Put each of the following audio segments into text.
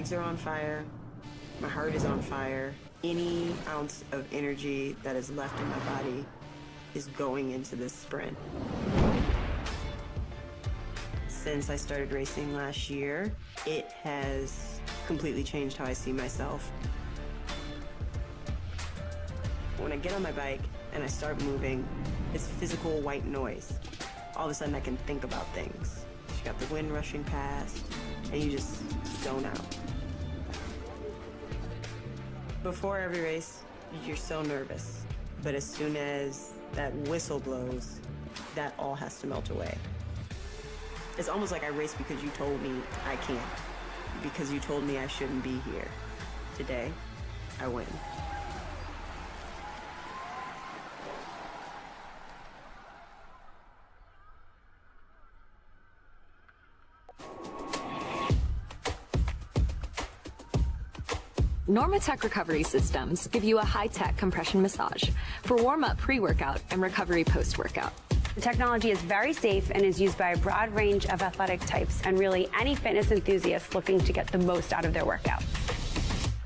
legs are on fire. My heart is on fire. Any ounce of energy that is left in my body is going into this sprint. Since I started racing last year, it has completely changed how I see myself. When I get on my bike and I start moving, it's physical white noise. All of a sudden I can think about things. You got the wind rushing past, and you just zone out. Before every race, you're so nervous. But as soon as that whistle blows, that all has to melt away. It's almost like I race because you told me I can't. Because you told me I shouldn't be here. Today, I win. Normatec recovery systems give you a high-tech compression massage for warm-up pre-workout and recovery post-workout. The technology is very safe and is used by a broad range of athletic types and really any fitness enthusiast looking to get the most out of their workout.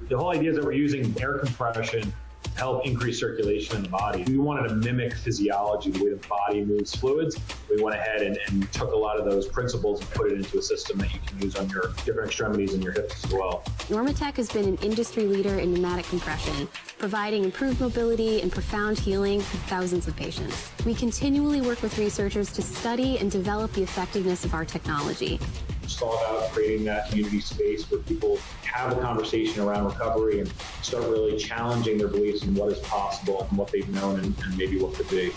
The whole idea is that we're using air compression to help increase circulation in the body. We wanted to mimic physiology, the way the body moves fluids. We went ahead and took a lot of those principles and put it into a system that you can use on your different extremities and your hips as well. Normatec has been an industry leader in pneumatic compression, providing improved mobility and profound healing for thousands of patients. We continually work with researchers to study and develop the effectiveness of our technology. It's all about creating that community space where people have a conversation around recovery and start really challenging their beliefs in what is possible and what they've known and maybe what could be.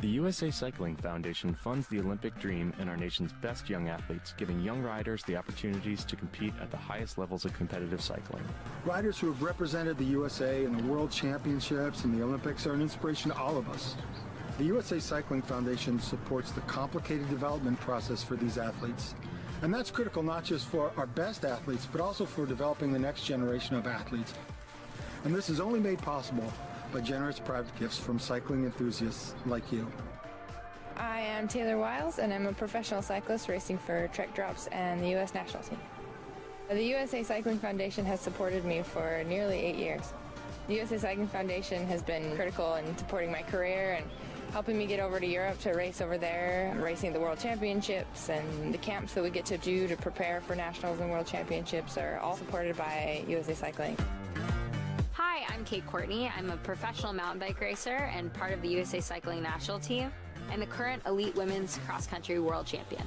The USA Cycling Foundation funds the Olympic dream and our nation's best young athletes, giving young riders the opportunities to compete at the highest levels of competitive cycling. Riders who have represented the USA in the World Championships and the Olympics are an inspiration to all of us. The USA Cycling Foundation supports the complicated development process for these athletes. And that's critical not just for our best athletes, but also for developing the next generation of athletes. And this is only made possible by generous private gifts from cycling enthusiasts like you. I am Taylor Wiles, and I'm a professional cyclist racing for Trek Drops and the U.S. national team. The USA Cycling Foundation has supported me for nearly 8 years. The USA Cycling Foundation has been critical in supporting my career and helping me get over to Europe to race over there, racing at the World Championships, and the camps that we get to do to prepare for nationals and World Championships are all supported by USA Cycling. Hi, I'm Kate Courtney. I'm a professional mountain bike racer and part of the USA Cycling national team and the current elite women's cross-country world champion.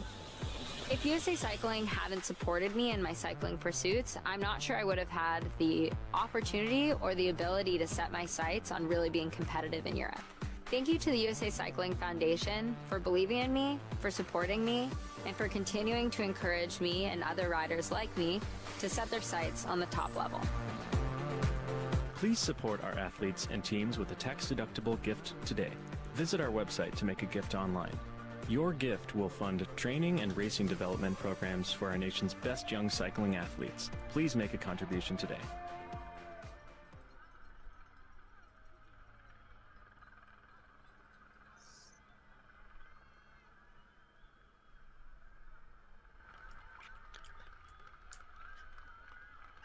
If USA Cycling hadn't supported me in my cycling pursuits, I'm not sure I would have had the opportunity or the ability to set my sights on really being competitive in Europe. Thank you to the USA Cycling Foundation for believing in me, for supporting me, and for continuing to encourage me and other riders like me to set their sights on the top level. Please support our athletes and teams with a tax-deductible gift today. Visit our website to make a gift online. Your gift will fund training and racing development programs for our nation's best young cycling athletes. Please make a contribution today.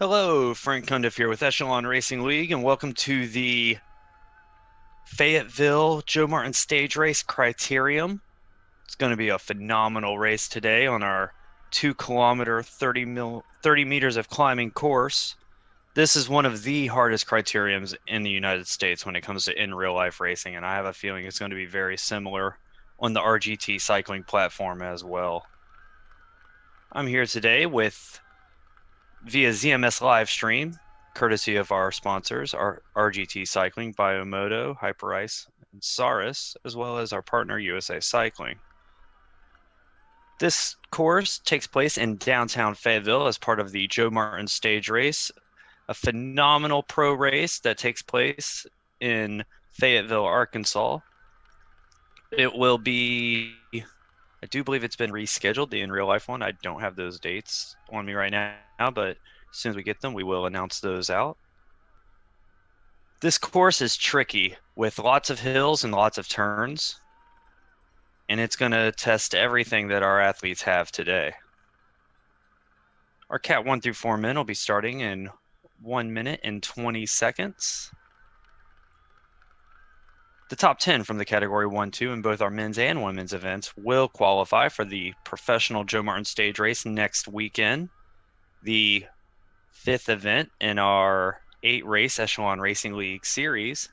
Hello, Frank Cundiff here with Echelon Racing League, and welcome to the Fayetteville Joe Martin Stage Race Criterium. It's going to be a phenomenal race today on our 2-kilometer, 30 meters of climbing course. This is one of the hardest criteriums in the United States when it comes to in real life racing, and I have a feeling it's going to be very similar on the RGT cycling platform as well. I'm here today via ZMS live stream courtesy of our sponsors, our RGT Cycling, Biomoto, Hyperice, and Saris, as well as our partner USA Cycling. This course takes place in downtown Fayetteville as part of the Joe Martin Stage Race, a phenomenal pro race that takes place in Fayetteville, Arkansas. It will be, I do believe it's been rescheduled, the in real life one. I don't have those dates on me right now, but as soon as we get them, we will announce those out. This course is tricky with lots of hills and lots of turns, and it's going to test everything that our athletes have today. Our Cat 1 through 4 men will be starting in 1 minute and 20 seconds. The top 10 from the category 1-2 in both our men's and women's events will qualify for the professional Joe Martin Stage Race next weekend, the 5th event in our 8-race Echelon Racing League series.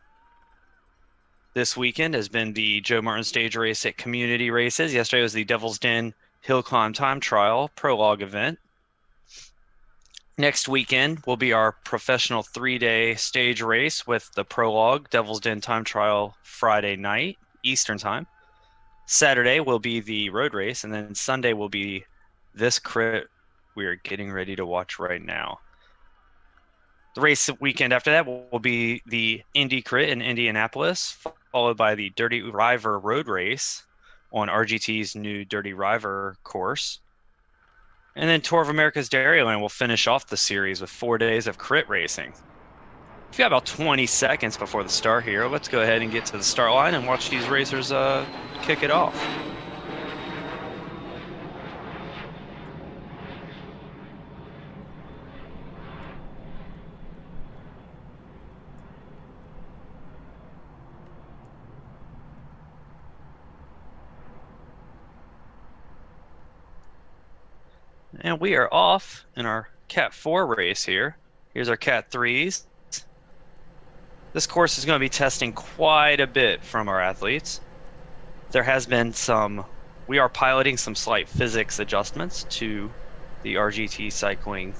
This weekend has been the Joe Martin Stage Race at community races. Yesterday was the Devil's Den Hill Climb Time Trial Prologue event. Next weekend will be our professional 3-day stage race with the Prologue Devil's Den Time Trial Friday night, Eastern Time. Saturday will be the road race, and then Sunday will be this crit we are getting ready to watch right now. The race weekend after that will be the Indy Crit in Indianapolis, followed by the Dirty River Road Race on RGT's new Dirty River course. And then Tour of America's Dairyland will finish off the series with 4 days of crit racing. We've got about 20 seconds before the start here. Let's go ahead and get to the start line and watch these racers kick it off. And we are off in our Cat 4 race here. Here's our Cat 3s. This course is going to be testing quite a bit from our athletes. There has been we are piloting some slight physics adjustments to the RGT cycling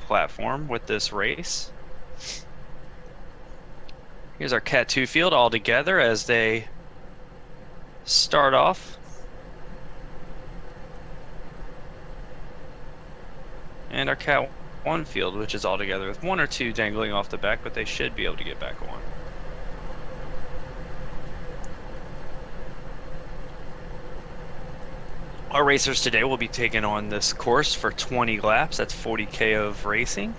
platform with this race. Here's our Cat 2 field all together as they start off. And our Cat 1 field, which is all together with 1 or 2 dangling off the back, but they should be able to get back on. Our racers today will be taking on this course for 20 laps. That's 40K of racing.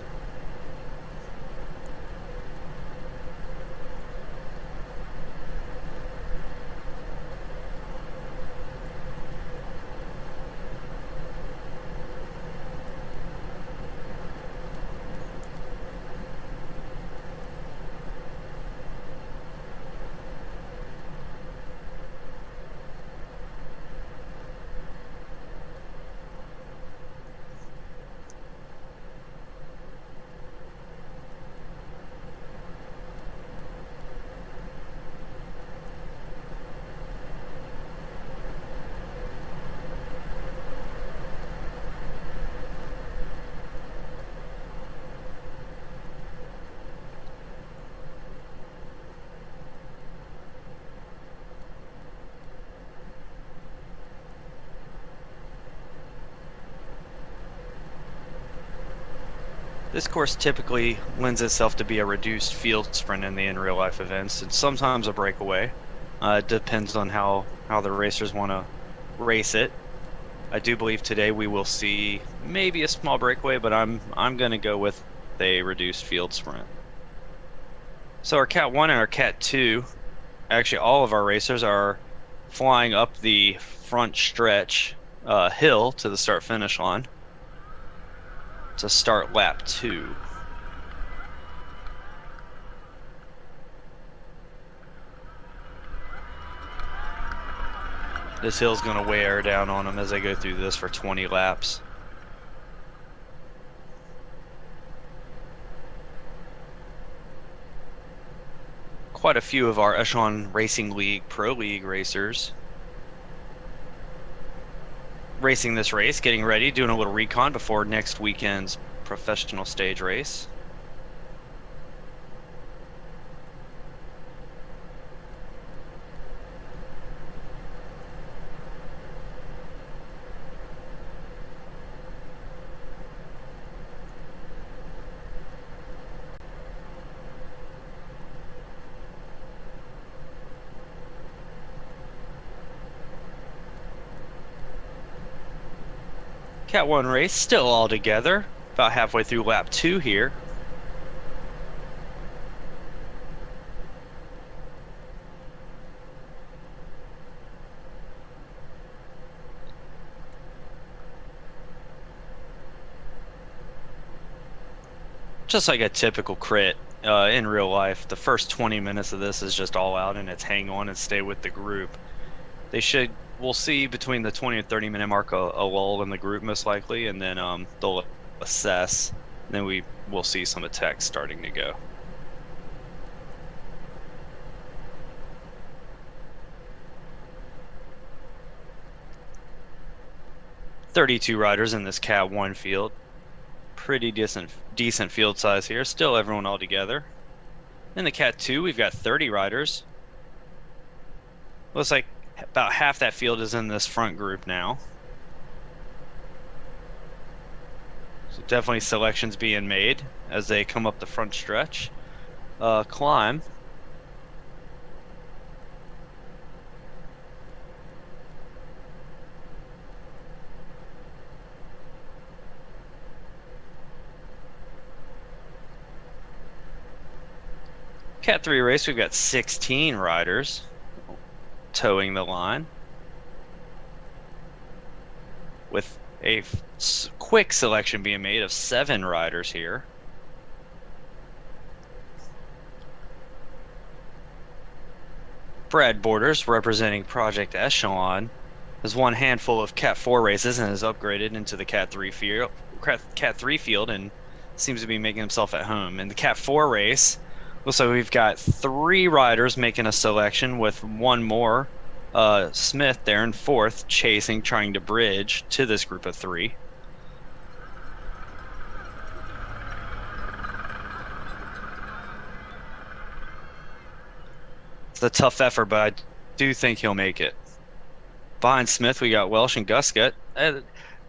This course typically lends itself to be a reduced field sprint in the in real life events, and sometimes a breakaway. It depends on how the racers want to race it. I do believe today we will see maybe a small breakaway, but I'm going to go with a reduced field sprint. So our Cat 1 and our Cat 2, actually all of our racers are flying up the front stretch hill to the start finish line to start lap 2. This hill's going to wear down on them as they go through this for 20 laps. Quite a few of our Echelon Racing League Pro League racers racing this race, getting ready, doing a little recon before next weekend's professional stage race. Cat 1 race still all together, about halfway through lap 2 here. Just like a typical crit in real life, the first 20 minutes of this is just all out and it's hang on and stay with the group. We'll see between the 20 and 30 minute mark a lull in the group most likely, and then they'll assess, and then we'll see some attacks starting to go. "32 riders in this Cat 1 field. Pretty decent field size here. Still everyone all together. In the Cat 2, we've got 30 riders. Looks like about half that field is in this front group now. So definitely selections being made as they come up the front stretch. Climb. Cat 3 race, we've got 16 riders towing the line, with a quick selection being made of 7 riders here. Brad Borders, representing Project Echelon, has won handful of Cat 4 races and has upgraded into the Cat 3 field and seems to be making himself at home. In the Cat 4 race, looks like we've got 3 riders making a selection, with one more, Smith there in 4th, chasing, trying to bridge to this group of 3. It's a tough effort, but I do think he'll make it. Behind Smith, we got Welsh and Guscott.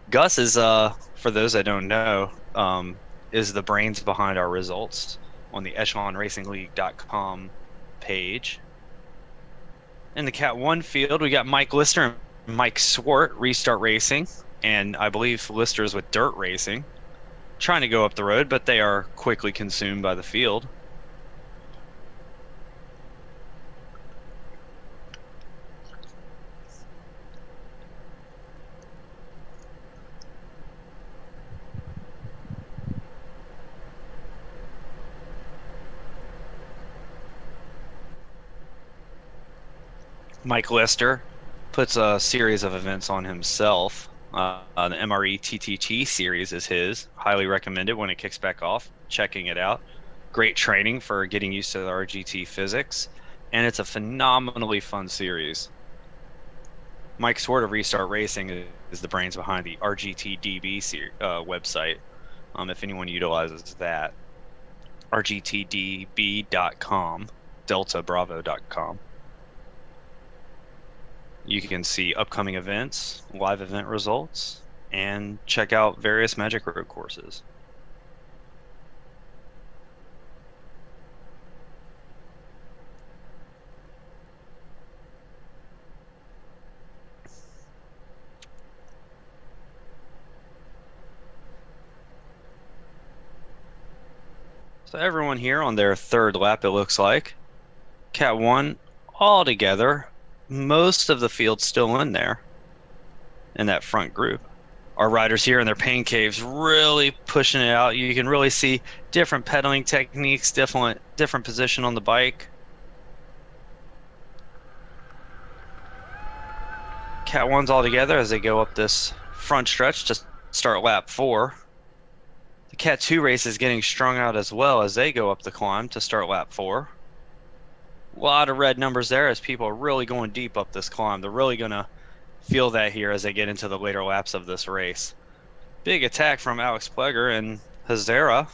Gus is, for those that don't know, is the brains behind our results on the echelonracingleague.com page. In the Cat 1 field, we got Mike Lister and Mike Swart, Restart Racing, and I believe Lister's with Dirt Racing, trying to go up the road, but they are quickly consumed by the field. Mike Lister puts a series of events on himself. The MRE TTT series is his. Highly recommend it when it kicks back off. Checking it out. Great training for getting used to the RGT physics. And it's a phenomenally fun series. Mike Swart of Restart Racing is the brains behind the RGTDB website. If anyone utilizes that. RGTDB.com. DeltaBravo.com. You can see upcoming events, live event results, and check out various Magic Road courses. So everyone here on their 3rd lap, it looks like. Cat 1 all together. Most of the field still in there in that front group. Our riders here in their pain caves really pushing it out. You can really see different pedaling techniques, different position on the bike. Cat 1's all together as they go up this front stretch to start lap 4. The Cat 2 race is getting strung out as well as they go up the climb to start lap 4. A lot of red numbers there as people are really going deep up this climb. They're really going to feel that here as they get into the later laps of this race. Big attack from Alex Pleger and Hazara.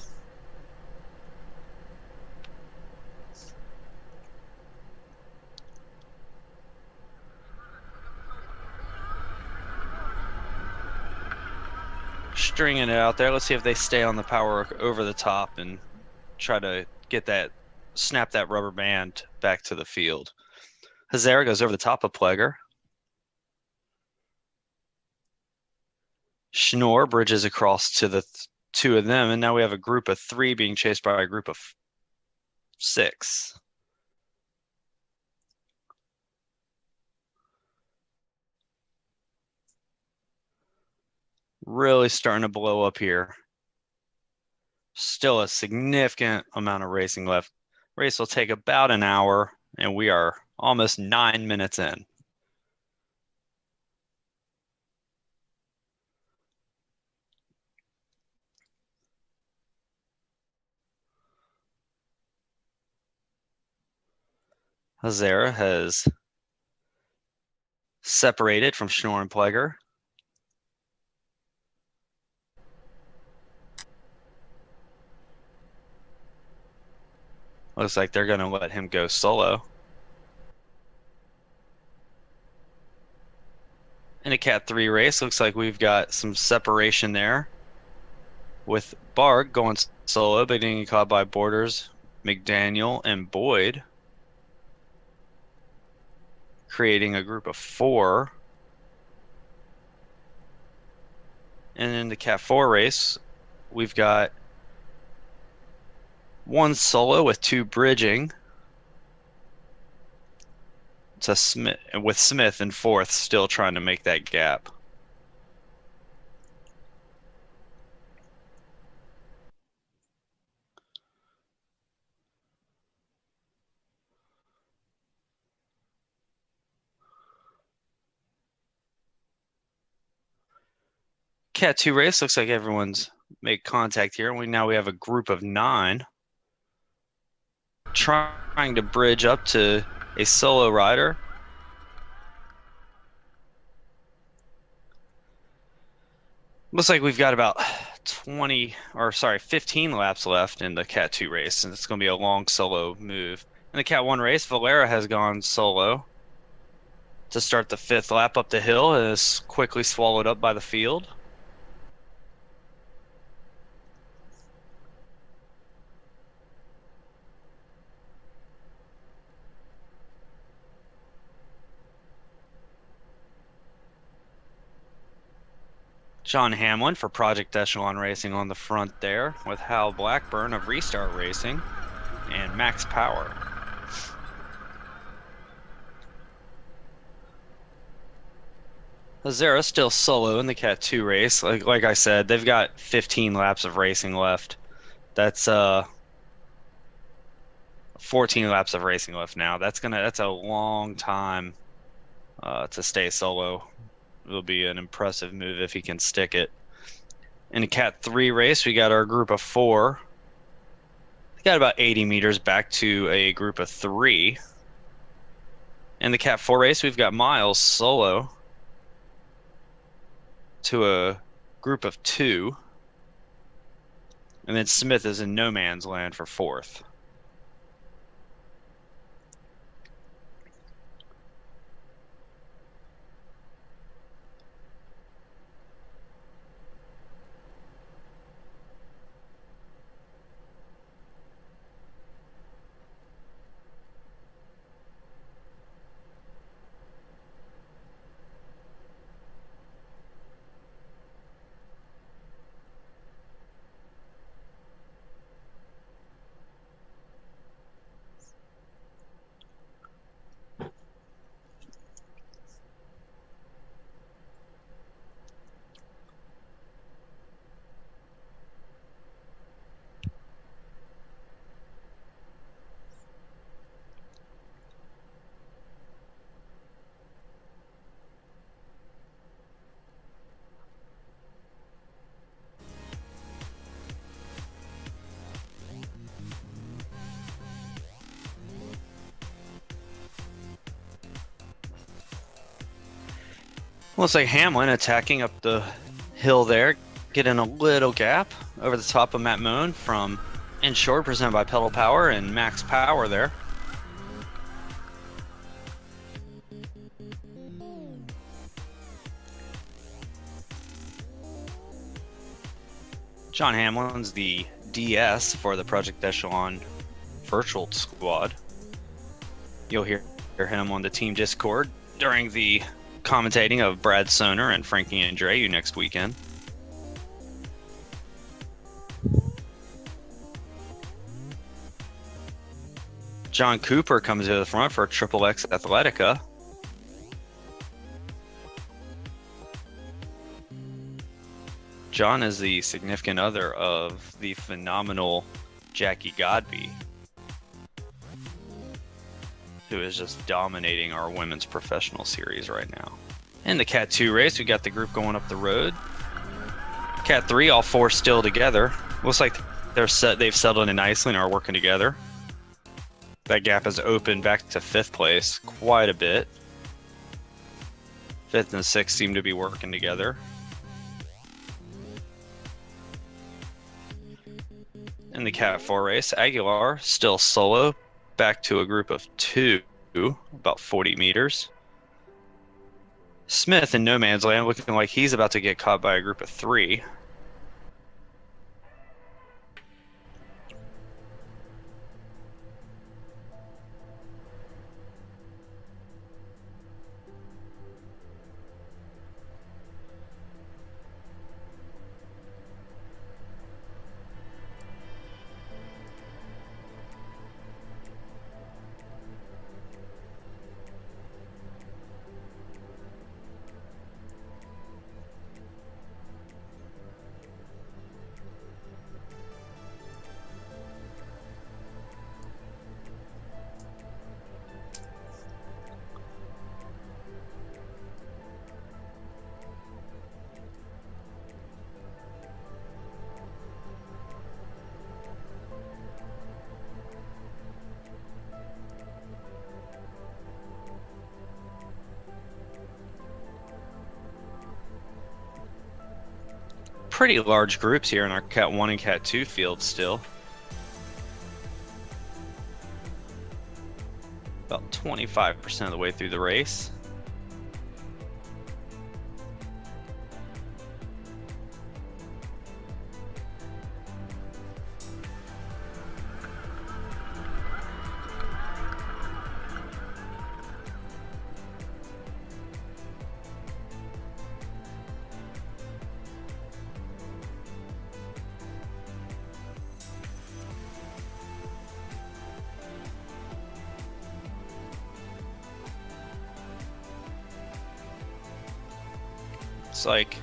Stringing it out there. Let's see if they stay on the power over the top and try to get that, snap that rubber band back to the field. Hazara goes over the top of Pleger. Schnorr bridges across to the two of them, and now we have a group of 3 being chased by a group of 6. Really starting to blow up here. Still a significant amount of racing left. Race will take about an hour, and we are almost 9 minutes in. Hazara has separated from Schnorr and Pleger. Looks like they're going to let him go solo. In a Cat 3 race, looks like we've got some separation there, with Barg going solo, but getting caught by Borders, McDaniel, and Boyd, creating a group of 4. And in the Cat 4 race, we've got 1 solo with 2 bridging. To Smith, with Smith in 4th, still trying to make that gap. Cat 2 race, looks like everyone's made contact here. Now we have a group of 9 trying to bridge up to a solo rider. Looks like we've got about 15 laps left in the Cat 2 race, and it's going to be a long solo move. In the Cat 1 race, Valera has gone solo to start the 5th lap up the hill and is quickly swallowed up by the field. John Hamlin for Project Echelon Racing on the front there, with Hal Blackburn of Restart Racing and Max Power. Hazara still solo in the Cat 2 race. Like I said, they've got 15 laps of racing left. That's 14 laps of racing left now. That's a long time to stay solo. It'll be an impressive move if he can stick it. In a Cat 3 race, we got our group of 4. We got about 80 meters back to a group of 3. In the Cat 4 race, we've got Miles solo to a group of 2. And then Smith is in no man's land for 4th. Looks like Hamlin attacking up the hill there, getting a little gap over the top of Matt Moan from Inshore, presented by Pedal Power and Max Power there. John Hamlin's the DS for the Project Echelon virtual squad. You'll hear him on the team Discord during the commentating of Brad Soner and Frankie Andreu next weekend. John Cooper comes to the front for Triple X Athletica. John is the significant other of the phenomenal Jackie Godby, who is just dominating our women's professional series right now. In the Cat 2 race, we got the group going up the road. Cat 3, all four still together. Looks like they've settled in nicely and are working together. That gap has opened back to 5th place quite a bit. 5th and 6th seem to be working together. In the Cat 4 race, Aguilar still solo, back to a group of 2, about 40 meters. Smith in no man's land, looking like he's about to get caught by a group of 3. Pretty large groups here in our Cat 1 and Cat 2 fields still. About 25% of the way through the race. It's like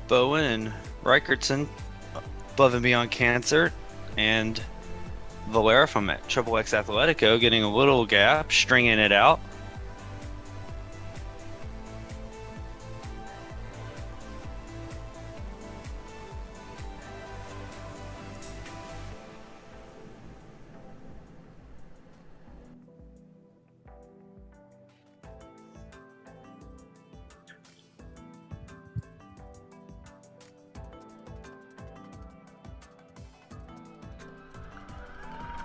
Bowen and Reichertson above and beyond Cancer, and Valera from Triple X Athletico getting a little gap, stringing it out.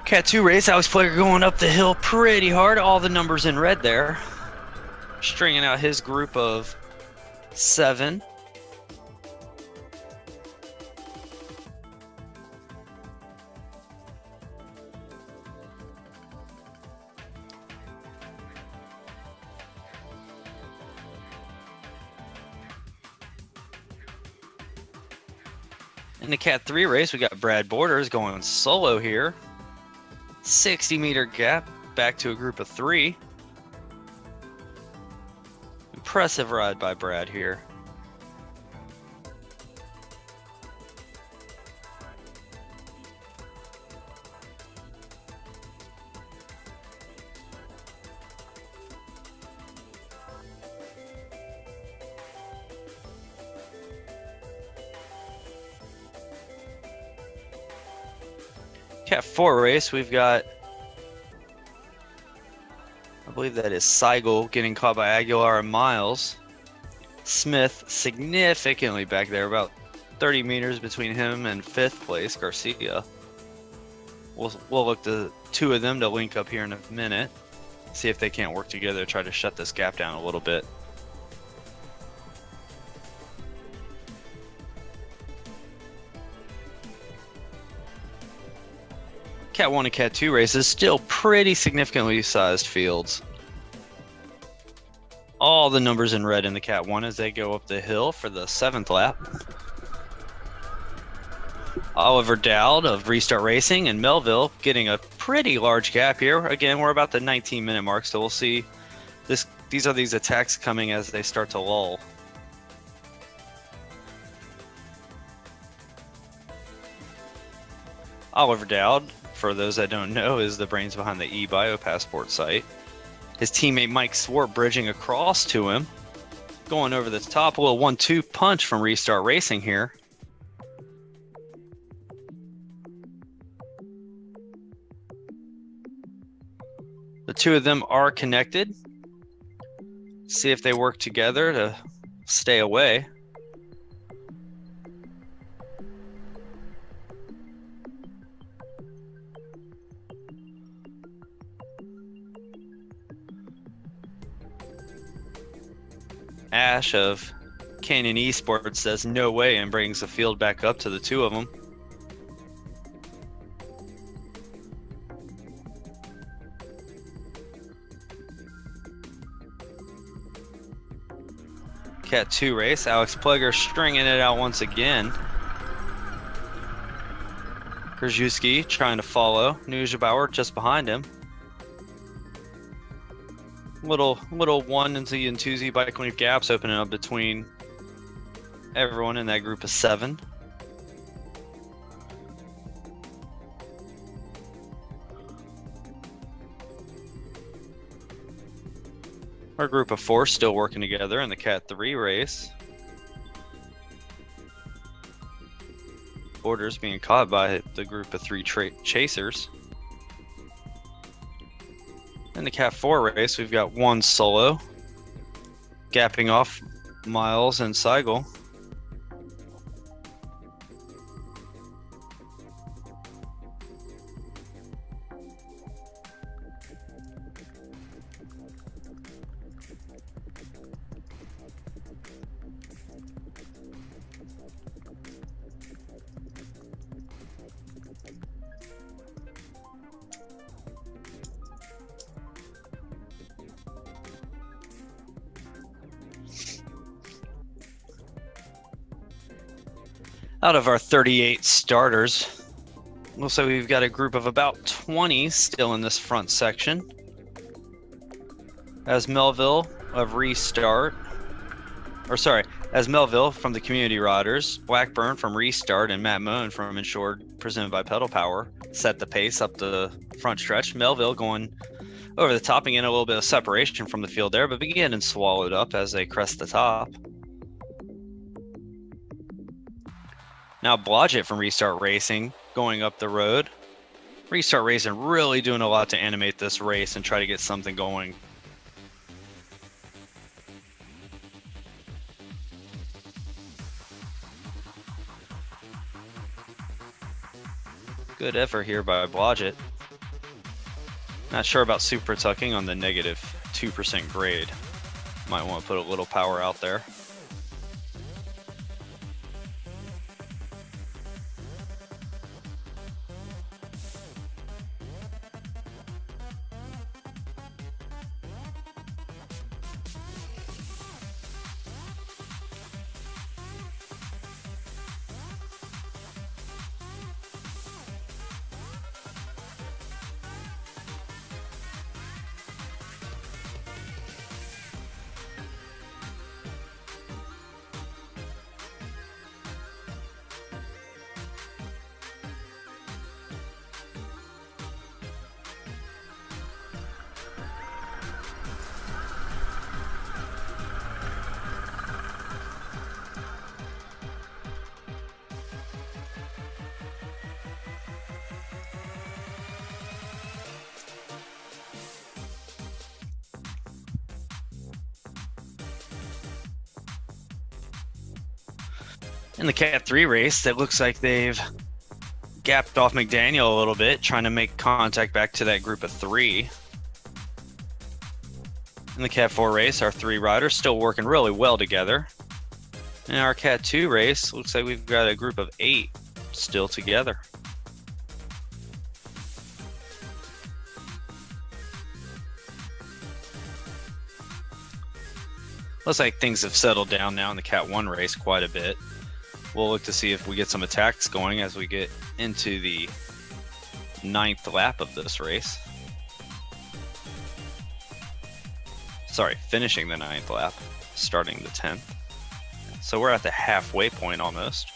Cat 2 race, Alex Plager going up the hill pretty hard. All the numbers in red there. Stringing out his group of 7. In the Cat 3 race, we got Brad Borders going solo here. 60-meter gap back to a group of 3. Impressive ride by Brad here. Cat 4 race, we've got, I believe that is Seigel getting caught by Aguilar and Miles. Smith significantly back there, about 30 meters between him and 5th place, Garcia. We'll look to 2 of them to link up here in a minute. See if they can't work together to try to shut this gap down a little bit. Cat 1 and Cat 2 races, still pretty significantly sized fields. All the numbers in red in the Cat 1 as they go up the hill for the 7th lap. Oliver Dowd of Restart Racing and Melville getting a pretty large gap here. Again, we're about the 19-minute mark, so we'll see. These are these attacks coming as they start to lull. Oliver Dowd, for those that don't know, is the brains behind the eBioPassport site. His teammate Mike Swart bridging across to him, going over the top. A little 1-2 punch from Restart Racing here. The two of them are connected. See if they work together to stay away. Ash of Canyon Esports says no way and brings the field back up to the two of them. Cat 2 race, Alex Pleger stringing it out once again. Krzyzewski trying to follow, Neugebauer just behind him. Little 1 and 2Z bike length gaps opening up between everyone in that group of 7. Our group of 4 still working together in the Cat 3 race. Borders being caught by the group of 3 chasers. In the Cat 4 race, we've got 1 solo, gapping off Miles and Seigel. Out of our 38 starters, looks like we've got a group of about 20 still in this front section. As Melville of Restart, as Melville from the Community Riders, Blackburn from Restart, and Matt Moen from Insured, presented by Pedal Power, set the pace up the front stretch. Melville going over the top and getting a little bit of separation from the field there, but began and swallowed up as they crest the top. Now Blodgett from Restart Racing going up the road. Restart Racing really doing a lot to animate this race and try to get something going. Good effort here by Blodgett. Not sure about super tucking on the negative 2% grade. Might want to put a little power out there. In the Cat 3 race, it looks like they've gapped off McDaniel a little bit, trying to make contact back to that group of 3. In the Cat 4 race, our 3 riders still working really well together. In our Cat 2 race, looks like we've got a group of 8 still together. Looks like things have settled down now in the Cat 1 race quite a bit. We'll look to see if we get some attacks going as we get into the 9th lap of this race. Sorry, finishing the 9th lap, starting the 10th. So we're at the halfway point almost.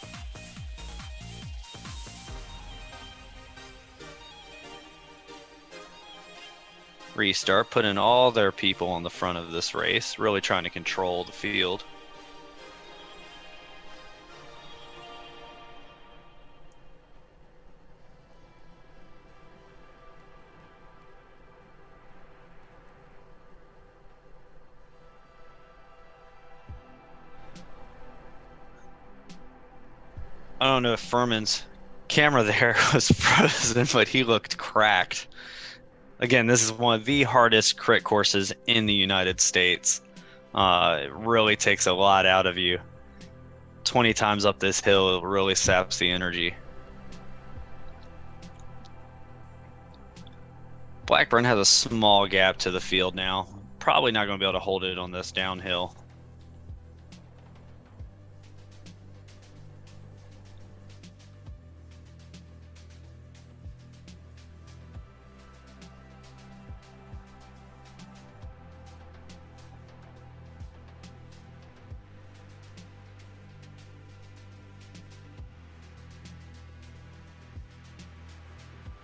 Restart, putting all their people on the front of this race, really trying to control the field. I don't know if Furman's camera there was frozen, but he looked cracked. Again, this is one of the hardest crit courses in the United States. It really takes a lot out of you. 20 times up this hill, it really saps the energy. Blackburn has a small gap to the field now. Probably not going to be able to hold it on this downhill.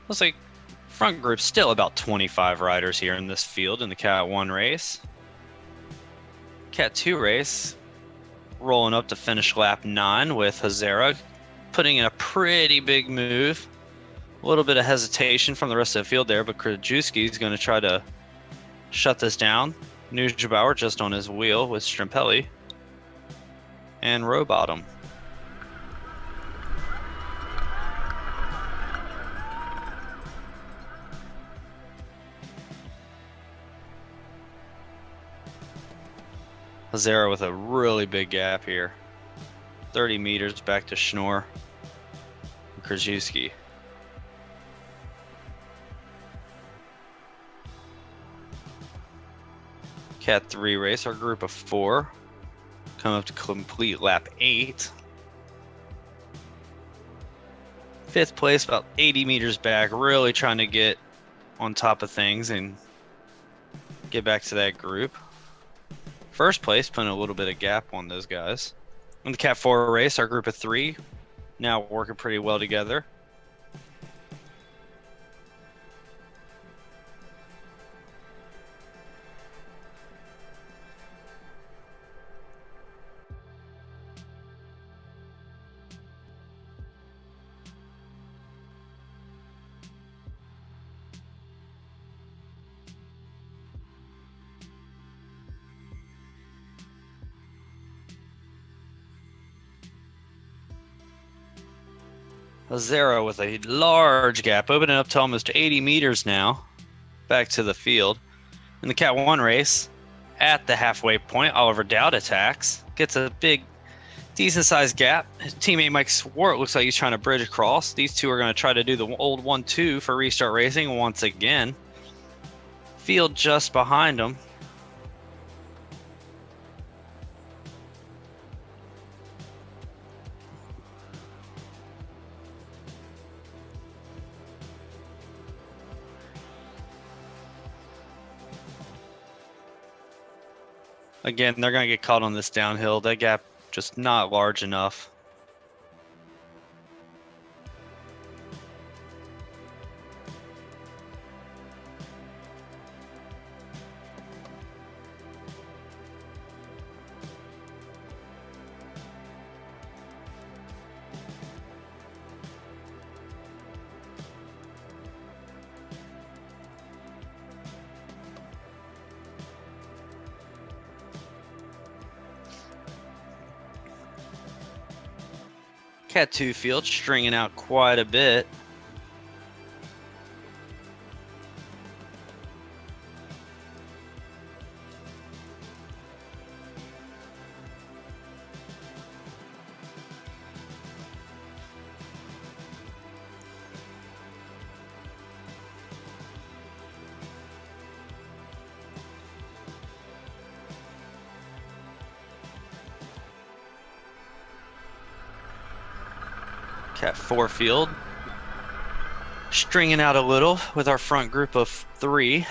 Looks like front group's still about 25 riders here in this field in the Cat 1 race. Cat 2 race rolling up to finish lap 9 with Hazara putting in a pretty big move. A little bit of hesitation from the rest of the field there, but Krajewski's going to try to shut this down. Nujabauer just on his wheel with Strimpelli and Rowbottom. Hazara with a really big gap here. 30 meters back to Schnorr and Krajewski. Cat 3 race, our group of 4. Come up to complete lap 8. 5th place, about 80 meters back, really trying to get on top of things and get back to that group. First place, putting a little bit of gap on those guys. In the Cat 4 race, our group of 3 now working pretty well together. Hazara with a large gap, opening up to almost 80 meters now, back to the field. In the Cat 1 race, at the halfway point, Oliver Dowd attacks, gets a big, decent-sized gap. His teammate Mike Swart looks like he's trying to bridge across. These two are going to try to do the old 1-2 for Restart Racing once again. Field just behind them. Again, they're going to get caught on this downhill. That gap just not large enough. Cat 2 field stringing out quite a bit. Cat 4 field. Stringing out a little with our front group of 3.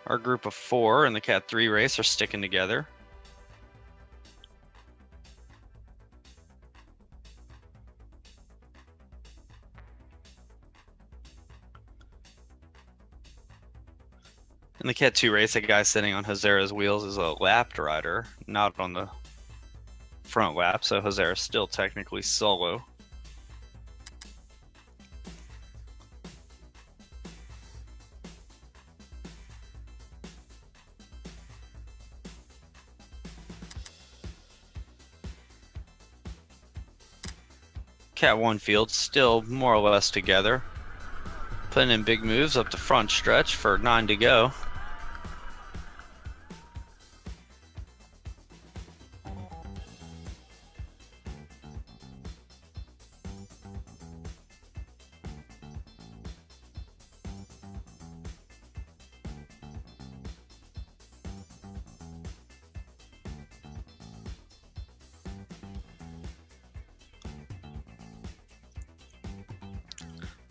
Our group of 4 in the Cat 3 race are sticking together. In the Cat 2 race, a guy sitting on Hazara's wheels is a lapped rider, not on the front lap, so Hazara's still technically solo. Cat 1 field still more or less together. Putting in big moves up the front stretch for 9 to go.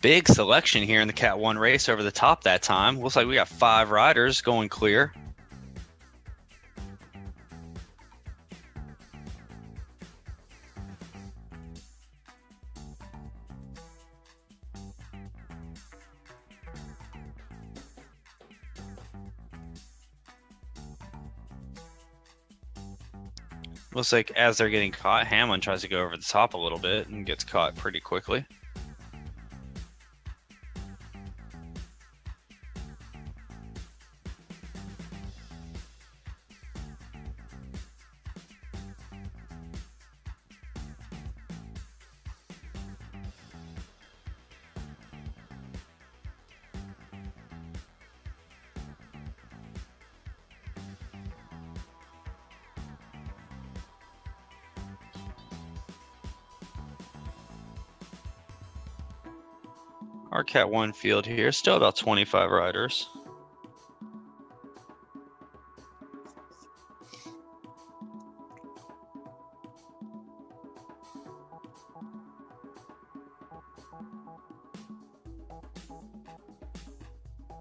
Big selection here in the Cat 1 race over the top that time. Looks like we got 5 riders going clear. Looks like as they're getting caught, Hamlin tries to go over the top a little bit and gets caught pretty quickly. Our Cat 1 field here, still about 25 riders.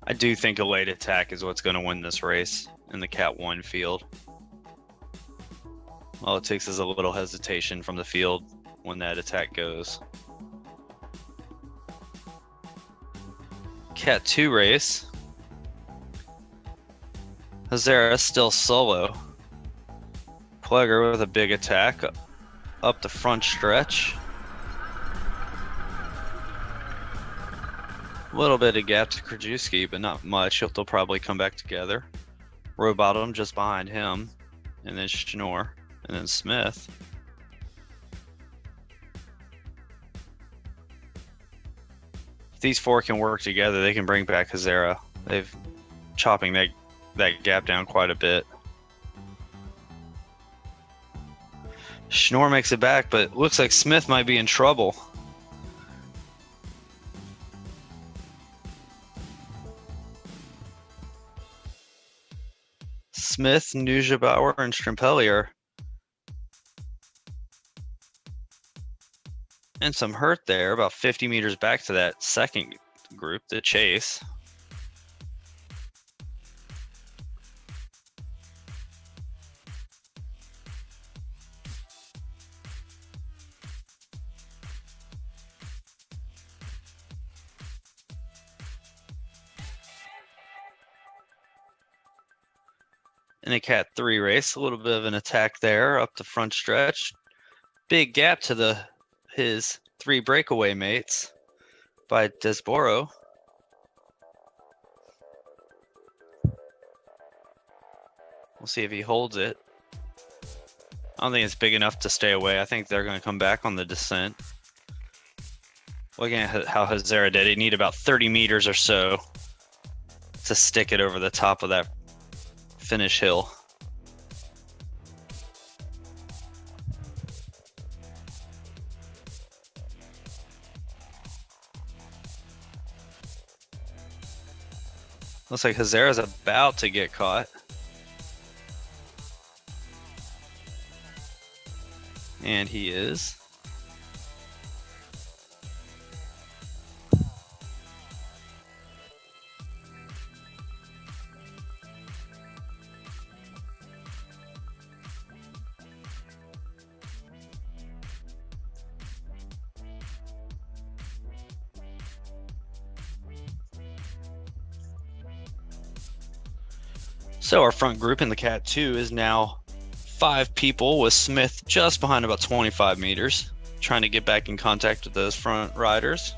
I do think a late attack is what's going to win this race in the Cat 1 field. All it takes is a little hesitation from the field when that attack goes. Cat 2 race. Hazara still solo. Pleger with a big attack up the front stretch. A little bit of gap to Krajewski, but not much. They'll probably come back together. Rowbottom just behind him, and then Schnorr, and then Smith. These 4 can work together, they can bring back Hazara. They've chopping that gap down quite a bit. Schnorr makes it back, but looks like Smith might be in trouble. Smith, Neugebauer, and Strimpelli are and some hurt there, about 50 meters back to that second group, the chase. In a Cat 3 race, a little bit of an attack there up the front stretch. Big gap to his 3 breakaway mates by Desboro. We'll see if he holds it. I don't think it's big enough to stay away. I think they're going to come back on the descent. Looking at how Hazara did, he need about 30 meters or so to stick it over the top of that finish hill. Looks like Hazara's about to get caught. And he is. So our front group in the Cat 2 is now 5 people, with Smith just behind about 25 meters, trying to get back in contact with those front riders.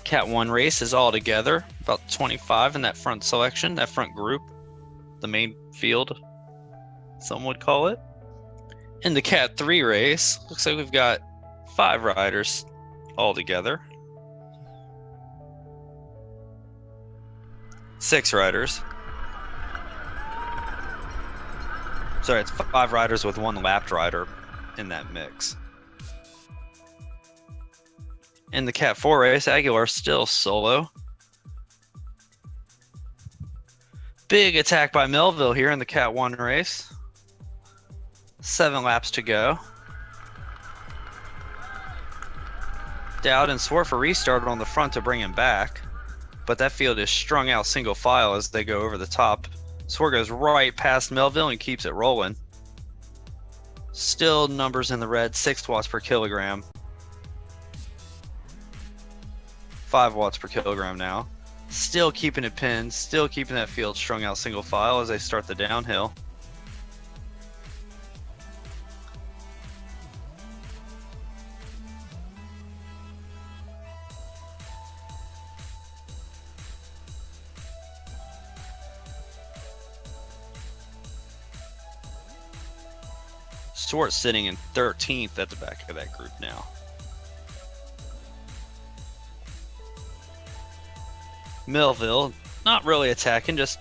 Cat 1 race is all together, about 25 in that front selection, that front group, the main field, some would call it. In the Cat 3 race, looks like we've got 5 riders all together. 6 riders. Sorry, it's 5 riders with 1 lapped rider in that mix. In the Cat 4 race, Aguilar still solo. Big attack by Melville here in the Cat 1 race. 7 laps to go. Dowd and Swarfer restarted on the front to bring him back, but that field is strung out single file as they go over the top. Swar goes right past Melville and keeps it rolling. Still numbers in the red, 6 watts per kilogram. 5 watts per kilogram now. Still keeping it pinned, still keeping that field strung out single file as they start the downhill. Swart sitting in 13th at the back of that group now. Melville not really attacking, just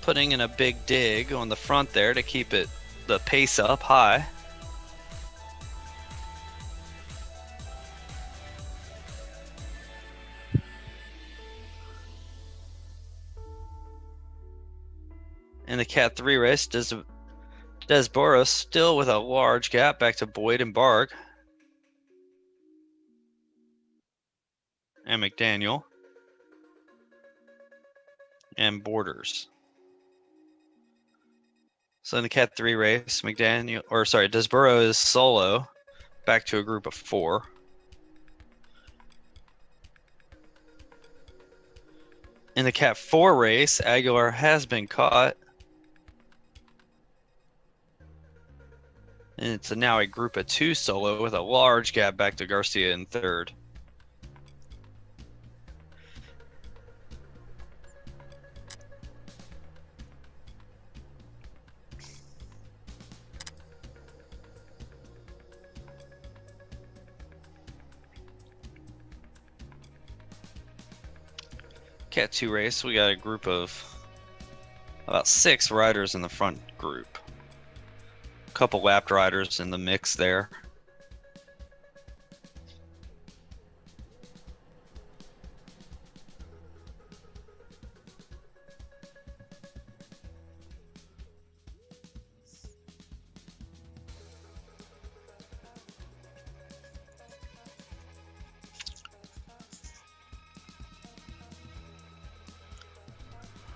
putting in a big dig on the front there to keep the pace up high. In the Cat 3 race, Desborough still with a large gap back to Boyd and Barg. And McDaniel. And Borders. So in the Cat 3 race, Desborough is solo, back to a group of 4. In the Cat 4 race, Aguilar has been caught. And it's now a group of 2 solo with a large gap back to Garcia in 3rd. Cat 2 race, we got a group of about 6 riders in the front group. A couple lapped riders in the mix there.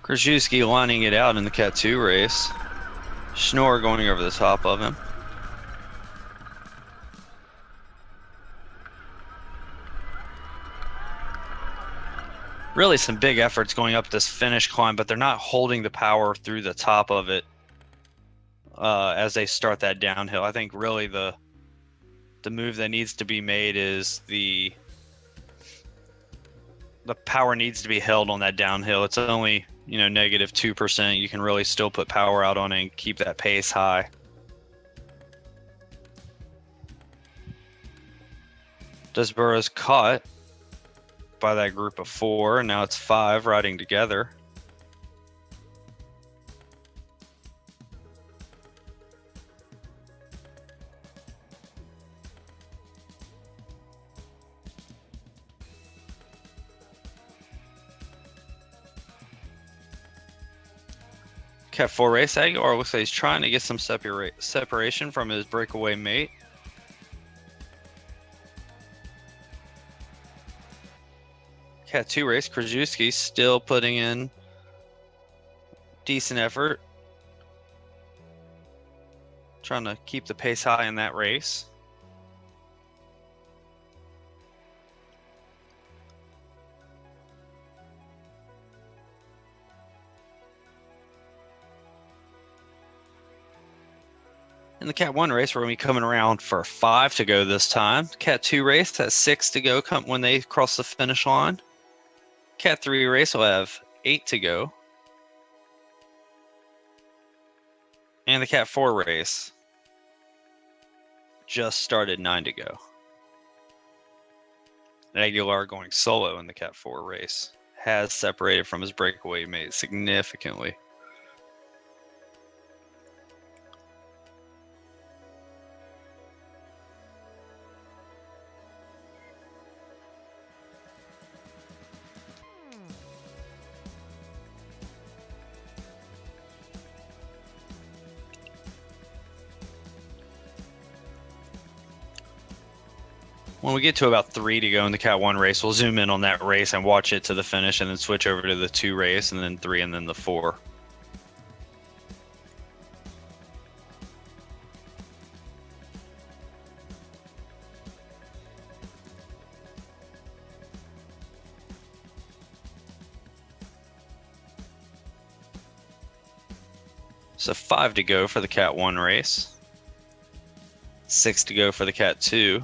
Krzyzewski lining it out in the Cat 2 race. Schnorr going over the top of him. Really some big efforts going up this finish climb, but they're not holding the power through the top of it as they start that downhill. I think really the move that needs to be made is the power needs to be held on that downhill. It's only negative 2%. You can really still put power out on it and keep that pace high. Desborough's caught by that group of 4, and now it's 5 riding together. Cat 4 race, Aguilar looks like he's trying to get some separation from his breakaway mate. Cat 2 race, Krajewski still putting in decent effort. Trying to keep the pace high in that race. In the Cat 1 race, we're going to be coming around for 5 to go this time. Cat 2 race has 6 to go when they cross the finish line. Cat 3 race will have 8 to go. And the Cat 4 race just started 9 to go. Aguilar going solo in the Cat 4 race has separated from his breakaway mate significantly. When we get to about 3 to go in the Cat 1 race, we'll zoom in on that race and watch it to the finish and then switch over to the 2 race and then 3 and then the 4. So 5 to go for the Cat 1 race. 6 to go for the Cat 2.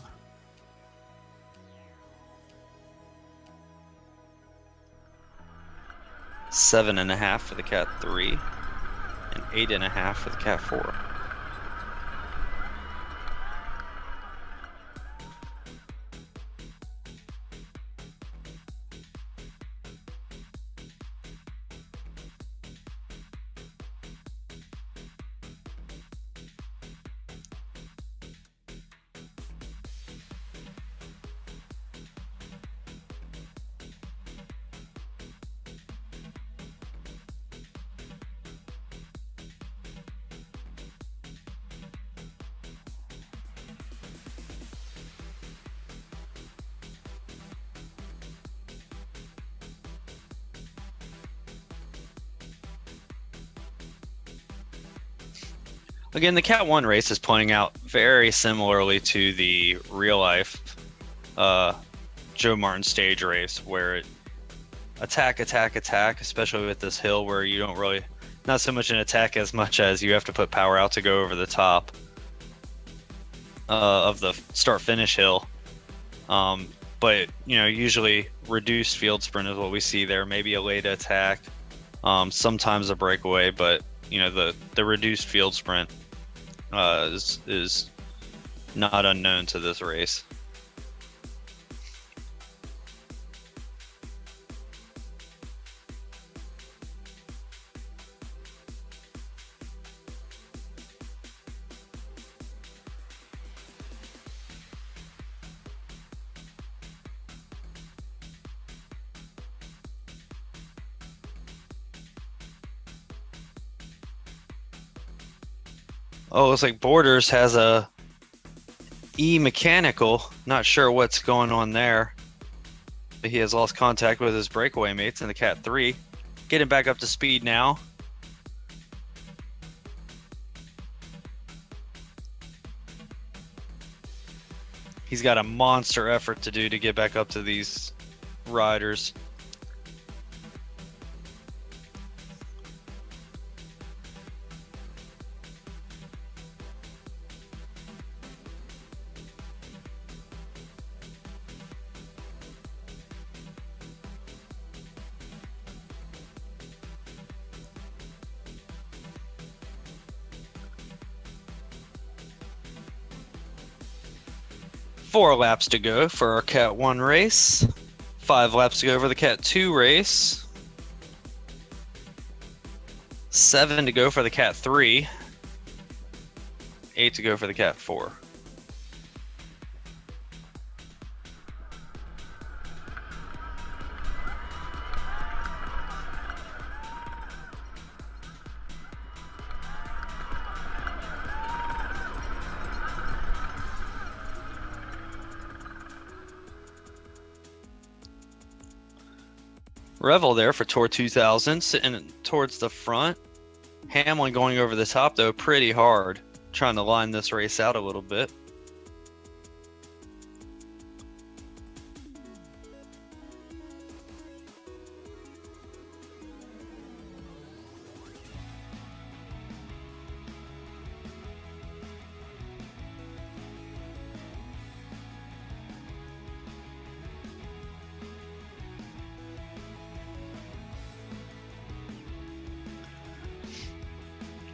7.5 for the Cat 3, and 8.5 for the Cat 4. Again, the Cat 1 race is playing out very similarly to the real life Joe Martin stage race, where it attack, especially with this hill where you don't really, not so much an attack as much as you have to put power out to go over the top of the start-finish hill. But, you know, usually reduced field sprint is what we see there, maybe a late attack, sometimes a breakaway, but, you know, the reduced field sprint is not unknown to this race. Oh, looks like Borders has a E-mechanical. Not sure what's going on there. But he has lost contact with his breakaway mates in the Cat 3. Getting back up to speed now. He's got a monster effort to do to get back up to these riders. Four laps to go for our Cat 1 race. 5 laps to go for the Cat 2 race. 7 to go for the Cat 3. 8 to go for the Cat 4. Revel there for Tour 2000, sitting towards the front. Hamlin going over the top, though, pretty hard, trying to line this race out a little bit.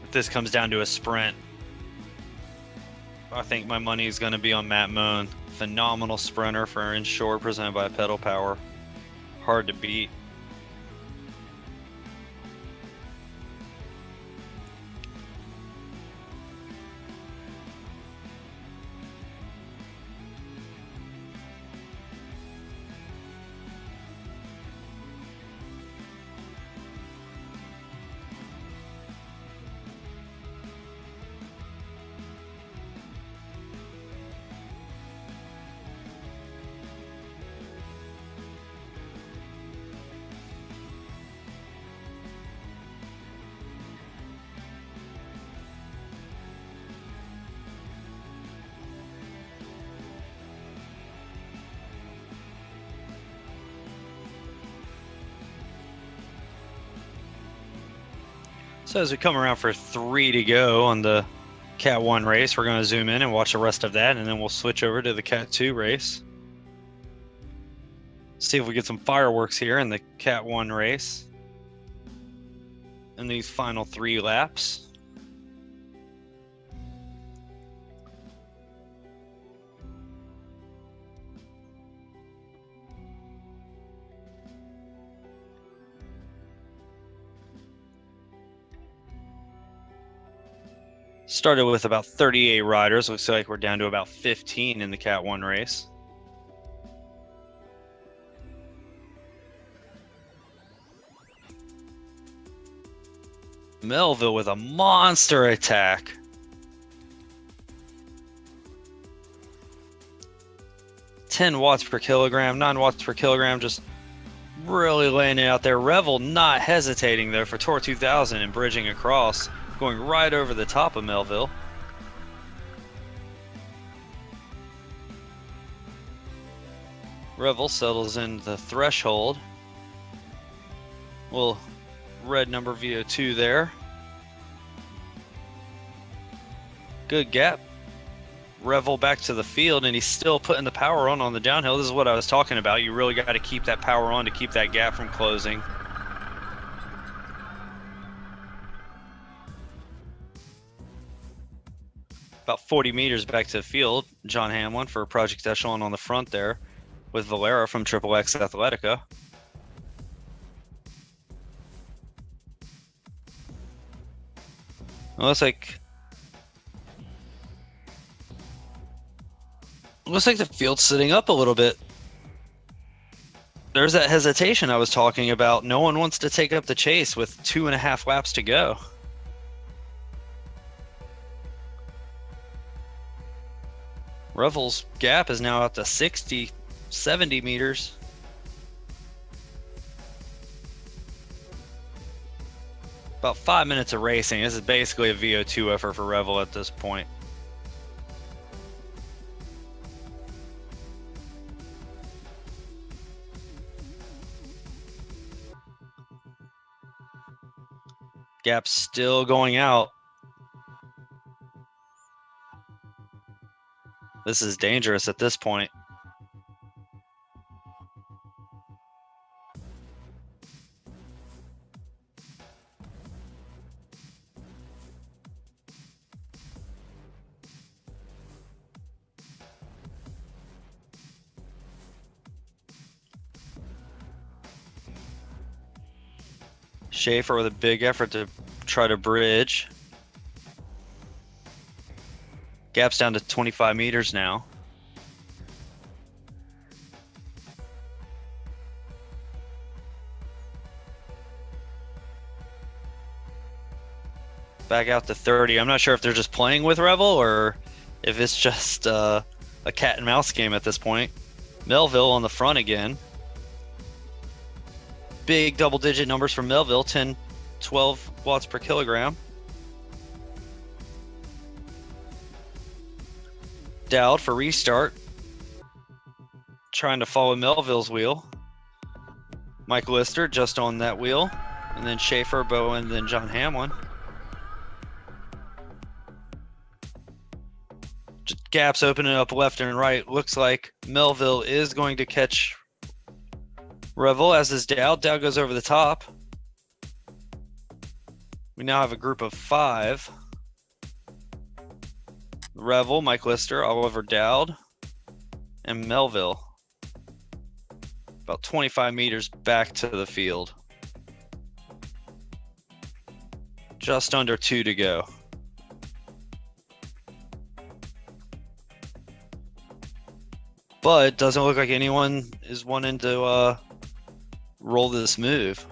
If this comes down to a sprint, I think my money is going to be on Matt Moen. Phenomenal sprinter for Inshore, presented by Pedal Power. Hard to beat. So as we come around for 3 to go on the Cat 1 race, we're going to zoom in and watch the rest of that, and then we'll switch over to the Cat 2 race. See if we get some fireworks here in the Cat 1 race in these final 3 laps. Started with about 38 riders. Looks like we're down to about 15 in the Cat 1 race. Melville with a monster attack. $10 per kilogram, 9 watts per kilogram, just really laying it out there. Revel not hesitating though for Tour 2000 and bridging across, going right over the top of Melville. Revel settles in the threshold. Little red number VO2 there. Good gap. Revel back to the field, and he's still putting the power on the downhill. This is what I was talking about. You really got to keep that power on to keep that gap from closing. About 40 meters back to the field. John Hamlin for Project Echelon on the front there with Valera from Triple X Athletica. It looks like the field's sitting up a little bit. There's that hesitation I was talking about. No one wants to take up the chase with 2.5 laps to go. Revel's gap is now up to 60, 70 meters. About 5 minutes of racing. This is basically a VO2 effort for Revel at this point. Gap's still going out. This is dangerous at this point. Schaefer with a big effort to try to bridge. Gap's down to 25 meters now. Back out to 30. I'm not sure if they're just playing with Revel or if it's just a cat and mouse game at this point. Melville on the front again. big double-digit numbers from Melville, 10, 12 watts per kilogram. Dowd for restart, trying to follow Melville's wheel. Mike Lister just on that wheel, and then Schaefer, Bowen, then John Hamlin. Just gaps opening up left and right. Looks like Melville is going to catch Revel, as is Dowd. Dowd goes over the top. We now have a group of 5. Revel, Mike Lister, Oliver Dowd, and Melville. About 25 meters back to the field. Just under 2 to go. But it doesn't look like anyone is wanting to roll this move.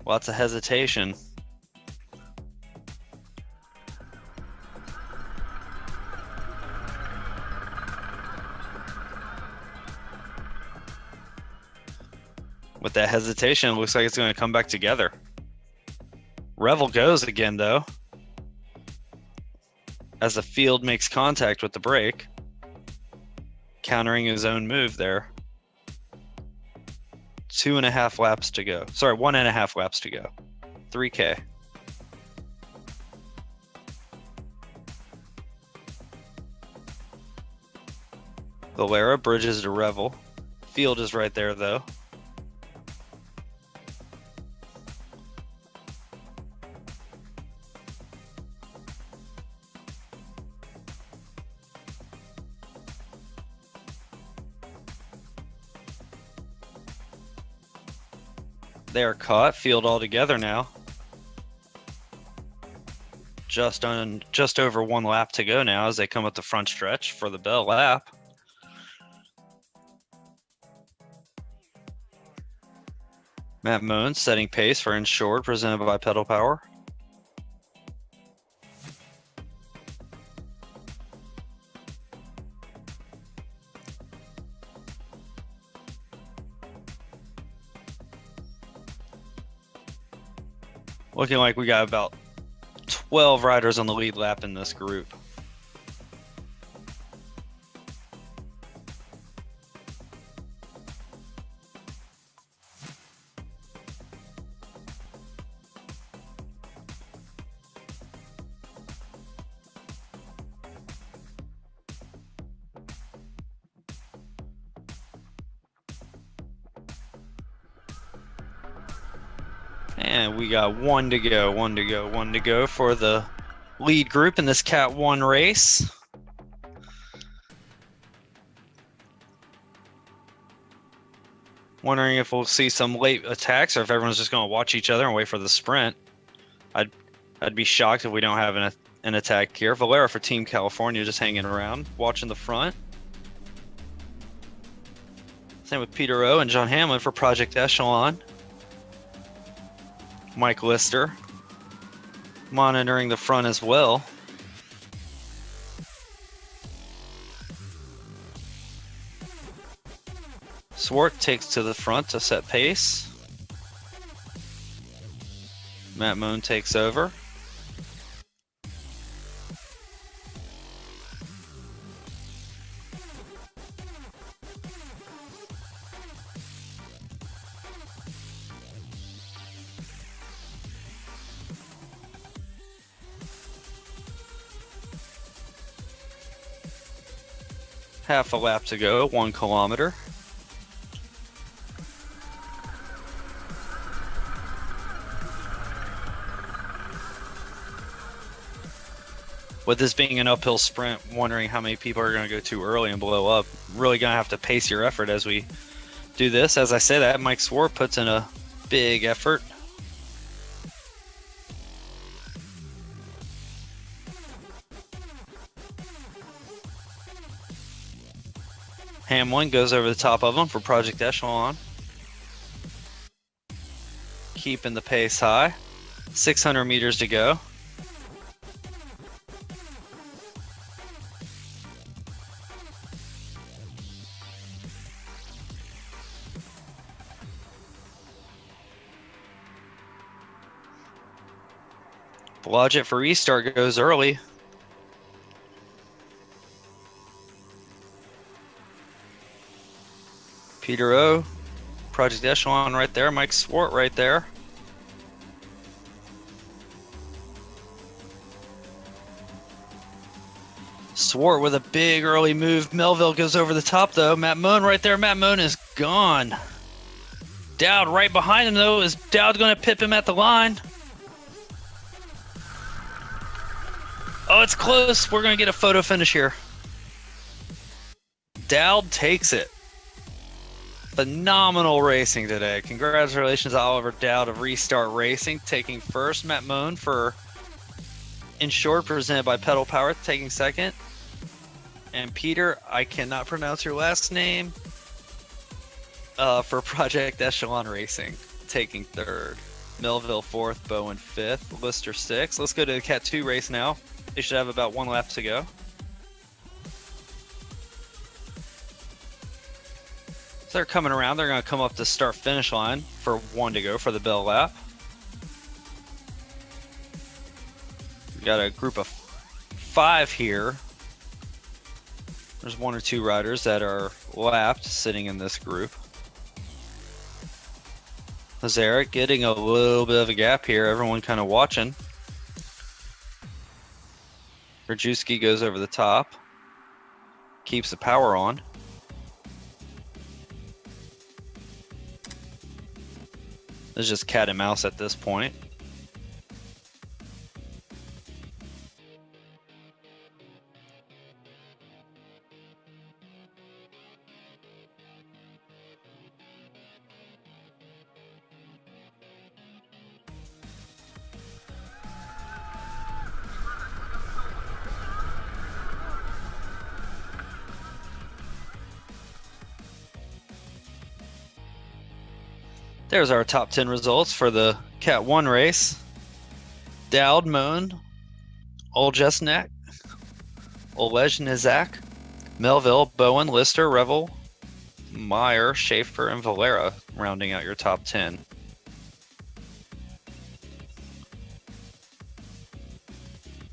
Lots of hesitation. With that hesitation, it looks like it's going to come back together. Revel goes again, though, as the field makes contact with the brake, countering his own move there. 2.5 laps to go. Sorry, 1.5 laps to go. 3K. Valera bridges to Revel. Field is right there, though. They are caught. Field all together now. Just over 1 lap to go now as they come up the front stretch for the bell lap. Matt Moen setting pace for Insured, presented by Pedal Power. Looking like we got about 12 riders on the lead lap in this group. And we got 1 to go, 1 to go, 1 to go for the lead group in this Cat 1 race. Wondering if we'll see some late attacks or if everyone's just going to watch each other and wait for the sprint. I'd be shocked if we don't have an attack here. Valera for Team California just hanging around, watching the front. Same with Peter O and John Hamlin for Project Echelon. Mike Lister monitoring the front as well. Swart takes to the front to set pace. Matt Moen takes over. Half a lap to go, 1 kilometer. With this being an uphill sprint, wondering how many people are going to go too early and blow up. Really going to have to pace your effort as we do this. As I say that, Mike Swart puts in a big effort. Hamlin goes over the top of him for Project Echelon. Keeping the pace high. 600 meters to go. Blodgett for restart goes early. Peter O, Project Echelon right there. Mike Swart right there. Swart with a big early move. Melville goes over the top though. Matt Moan right there. Matt Moan is gone. Dowd right behind him though. Is Dowd going to pip him at the line? Oh, it's close. We're going to get a photo finish here. Dowd takes it. Phenomenal racing today. Congratulations to Oliver Dowd of Restart Racing taking first. Matt Moan for Insured, presented by Pedal Power, taking second. And Peter, I cannot pronounce your last name, for Project Echelon Racing, taking third. Melville fourth, Bowen fifth, Lister sixth. Let's go to the Cat 2 race now. They should have about one lap to go. So they're coming around. They're going to come up to start-finish line for one to go for the bell lap. We got a group of 5 here. There's 1 or 2 riders that are lapped sitting in this group. Lazaric getting a little bit of a gap here. Everyone kind of watching. Krajewski goes over the top. Keeps the power on. It's just cat and mouse at this point. There's our top 10 results for the Cat 1 race. Dowd, Moan, Oljesnek, Olejnizak, Melville, Bowen, Lister, Revel, Meyer, Schaefer, and Valera rounding out your top 10.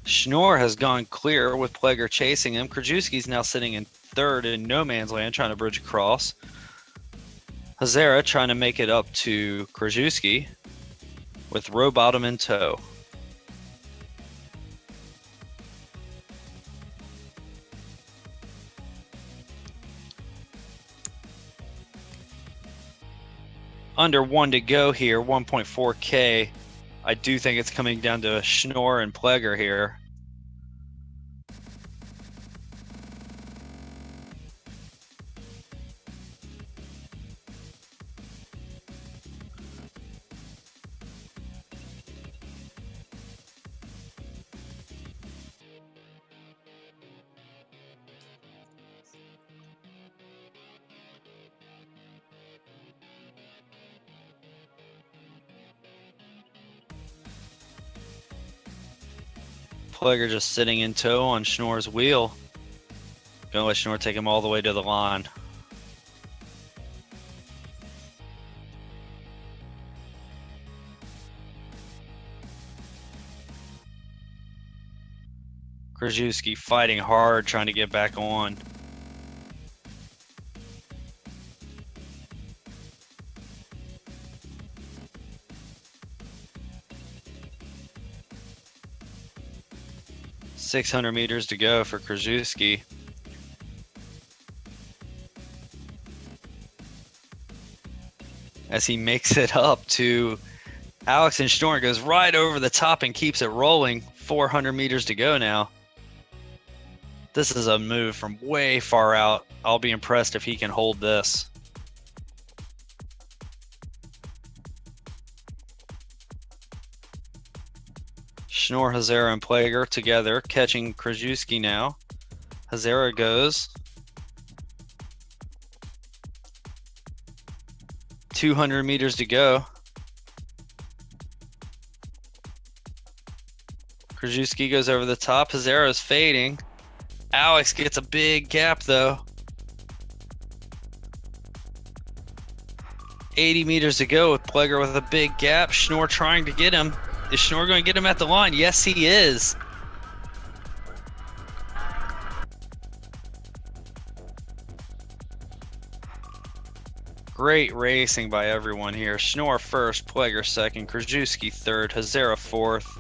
Schnorr has gone clear with Pleger chasing him. Krajewski's now sitting in third in no man's land trying to bridge across. Hazara trying to make it up to Krajewski with Rowbottom in tow. Under 1 to go here, 1.4K. I do think it's coming down to Schnorr and Pleger here. Pleger just sitting in tow on Schnorr's wheel. Gonna let Schnorr take him all the way to the line. Krajewski fighting hard, trying to get back on. .600 meters to go for Krajewski. As he makes it up to Alex and Schnorr, goes right over the top and keeps it rolling. 400 meters to go now. This is a move from way far out. I'll be impressed if he can hold this. Schnorr, Hazara, and Pleger together, catching Krajewski now. Hazara goes. 200 meters to go. Krajewski goes over the top. Hazara is fading. Alex gets a big gap though. 80 meters to go with Pleger with a big gap. Schnorr trying to get him. Is Schnorr going to get him at the line? Yes, he is. Great racing by everyone here. Schnorr first, Pleger second, Krajewski third, Hazara fourth.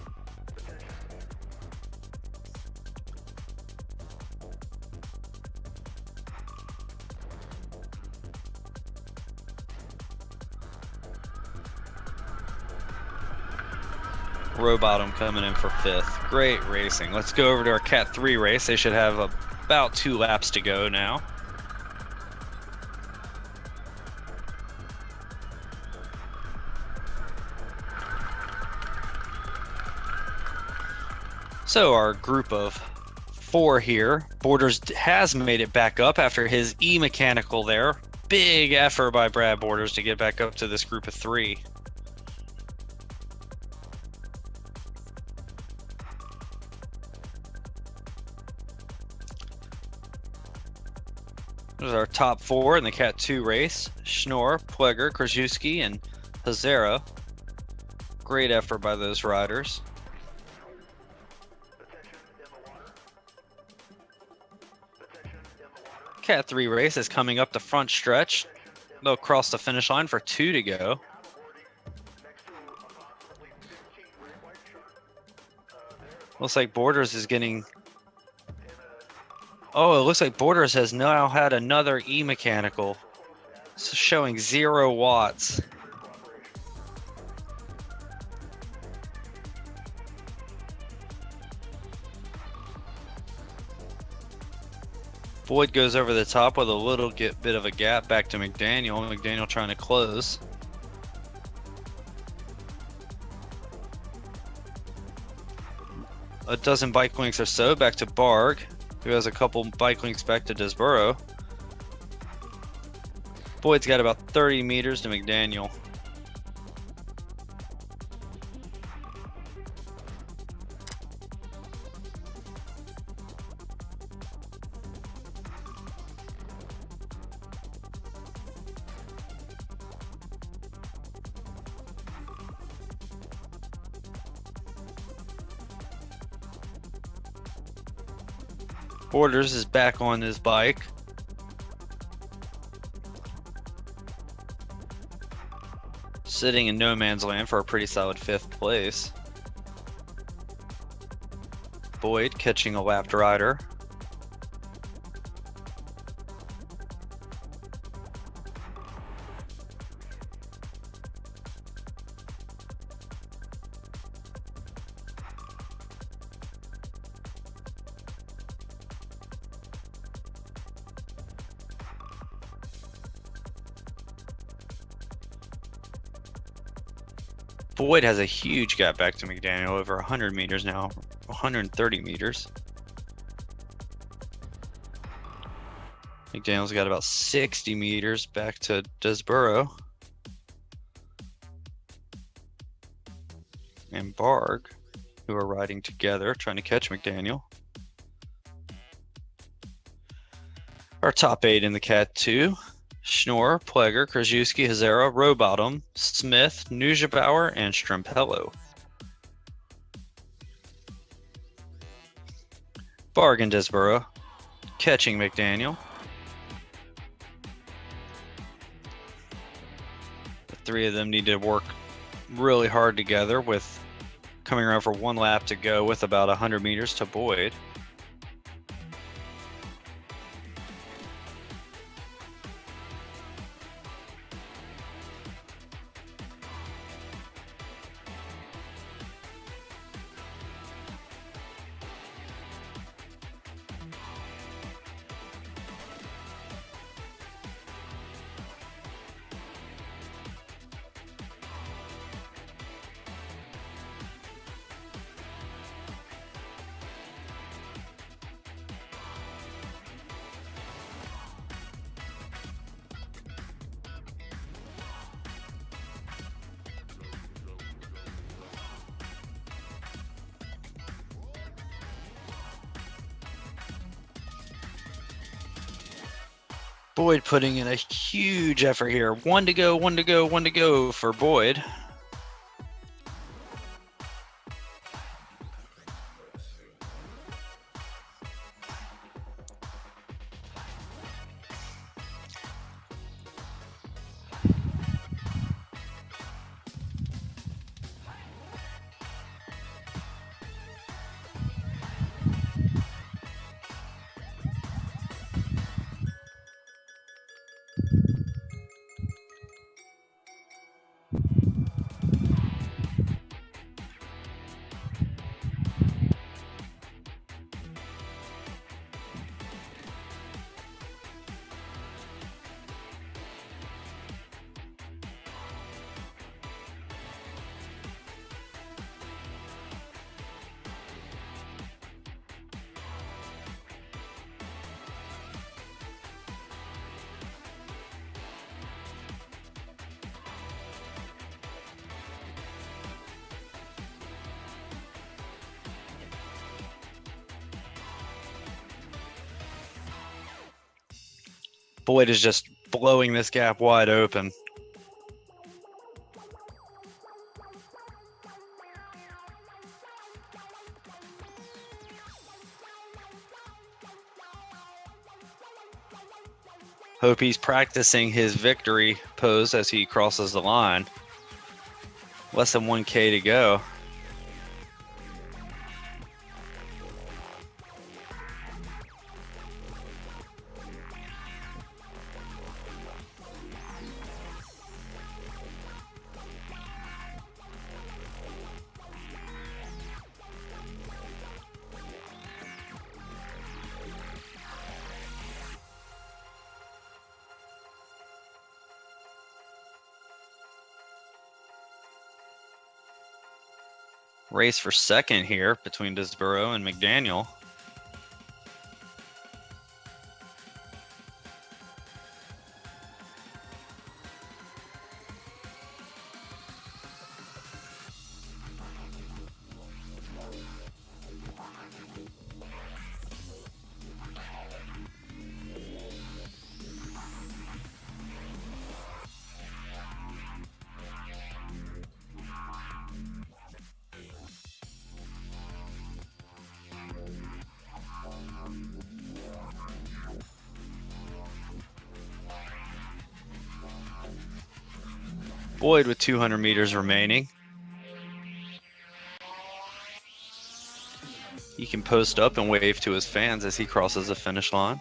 Rowbottom coming in for fifth. Great racing. Let's go over to our Cat 3 race. They should have about 2 laps to go now. So our group of 4 here, Borders has made it back up after his E-mechanical there. Big effort by Brad Borders to get back up to this group of 3. There's our top 4 in the Cat 2 race. Schnorr, Pleger, Krajewski, and Hazara. Great effort by those riders. Cat 3 race is coming up the front stretch. They'll cross the finish line for 2 to go. Looks like Borders is getting... Oh, it looks like Borders has now had another E-mechanical. So showing 0 watts. Boyd goes over the top with a little bit of a gap back to McDaniel. McDaniel trying to close. A dozen bike links or so back to Barg, who has a couple bike links back to Desborough. Boyd's got about 30 meters to McDaniel. Borders is back on his bike. Sitting in no man's land for a pretty solid 5th place. Boyd catching a lapped rider. Boyd has a huge gap back to McDaniel, over 100 meters now, 130 meters. McDaniel's got about 60 meters back to Desborough. And Barg, who are riding together, trying to catch McDaniel. Our top 8 in the Cat 2. Schnorr, Pleger, Krajewski, Hazara, Rowbottom, Smith, Neugebauer, and Strampello. Barg and Desborough catching McDaniel. The 3 of them need to work really hard together, with coming around for 1 lap to go with about 100 meters to Boyd. Boyd putting in a huge effort here. 1 to go, 1 to go, 1 to go for Boyd. Boyd is just blowing this gap wide open. Hope he's practicing his victory pose as he crosses the line. Less than 1K to go. Race for second here between Disborough and McDaniel. Boyd with 200 meters remaining. He can post up and wave to his fans as he crosses the finish line.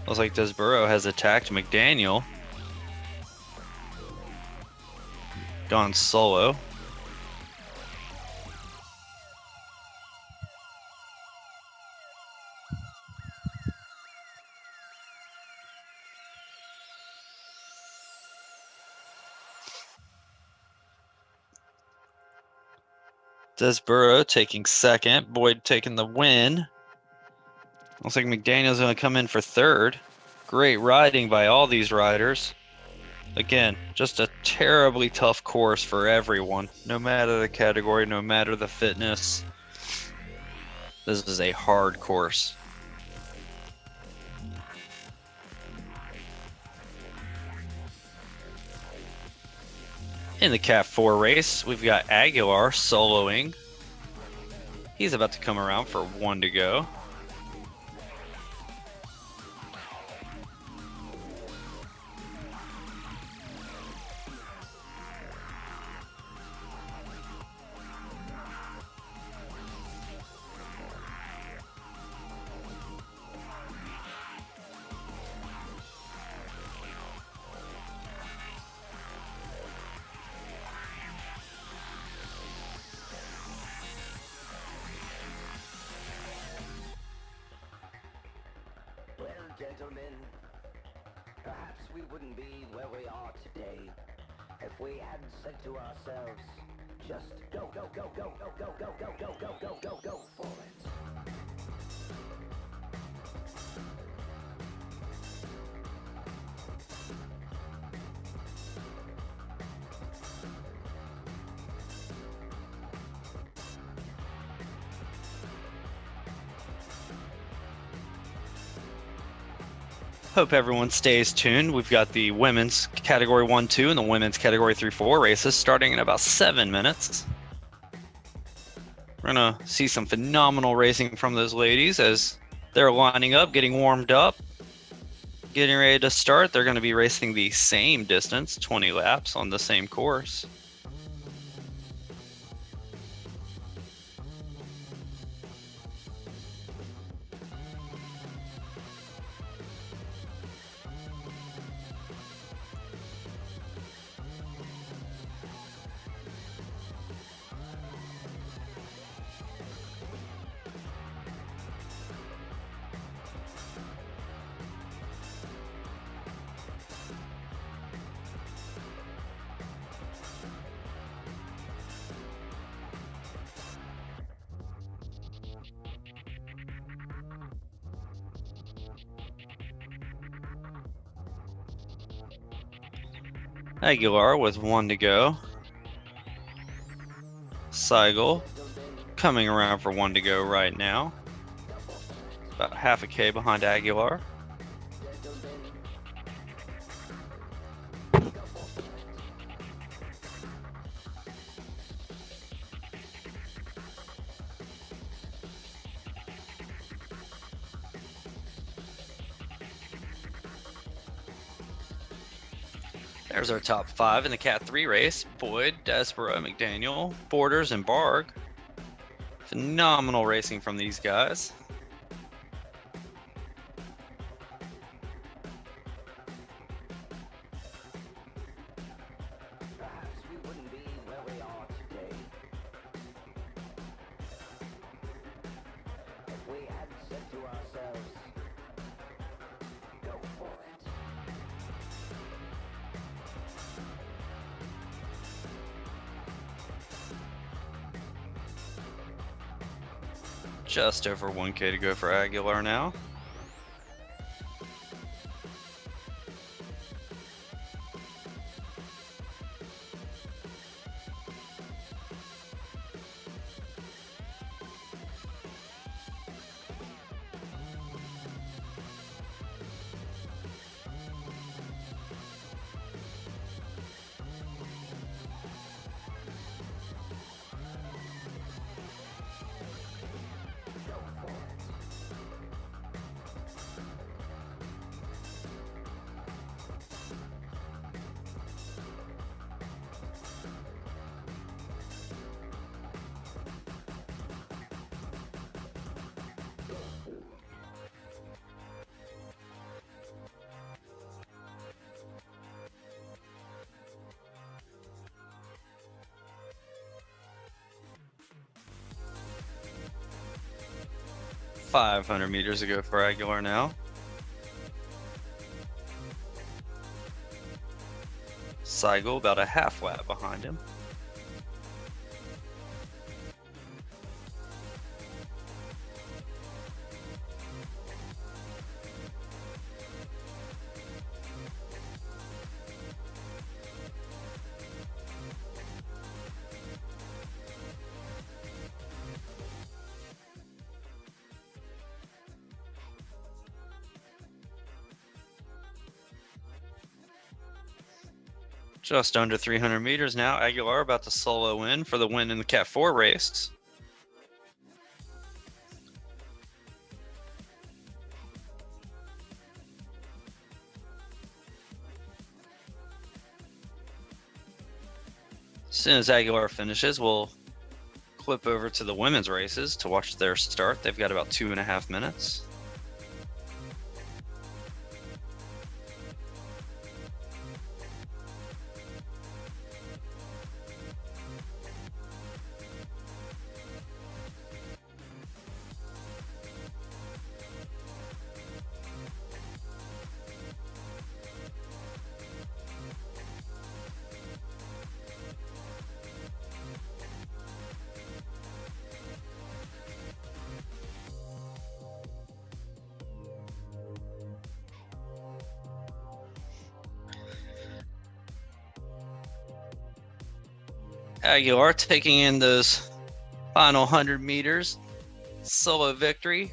Looks like Disborough has attacked McDaniel. Gone solo. Disborough taking second, Boyd taking the win. Looks like McDaniel's going to come in for third. Great riding by all these riders. Again, just a terribly tough course for everyone, no matter the category, no matter the fitness. This is a hard course. In the Cat 4 race, we've got Aguilar soloing. He's about to come around for one to go. Gentlemen, perhaps we wouldn't be where we are today if we hadn't said to ourselves, just go, go, go, go, go, go, go, go, go, go, go, go, go for it. Hope everyone stays tuned. We've got the women's category 1-2 and the women's category 3-4 races starting in about 7 minutes. We're gonna see some phenomenal racing from those ladies as they're lining up, getting warmed up, getting ready to start. They're gonna be racing the same distance, 20 laps on the same course. Aguilar with one to go. Seigel coming around for 1 to go right now. About half a K behind Aguilar. There's our top 5 in the Cat 3 race. Boyd, Desborough, McDaniel, Borders, and Barg. Phenomenal racing from these guys. Perhaps we wouldn't be where we are today if we had said to ourselves, go for it. Just over 1K to go for Aguilar now. .500 meters to go for Aguilar now. Seigel about a half lap behind him. Just under 300 meters now. Aguilar about to solo in for the win in the Cat 4 race. As soon as Aguilar finishes, we'll clip over to the women's races to watch their start. They've got about 2.5 minutes. Aguilar taking in those final 100 meters. Solo victory.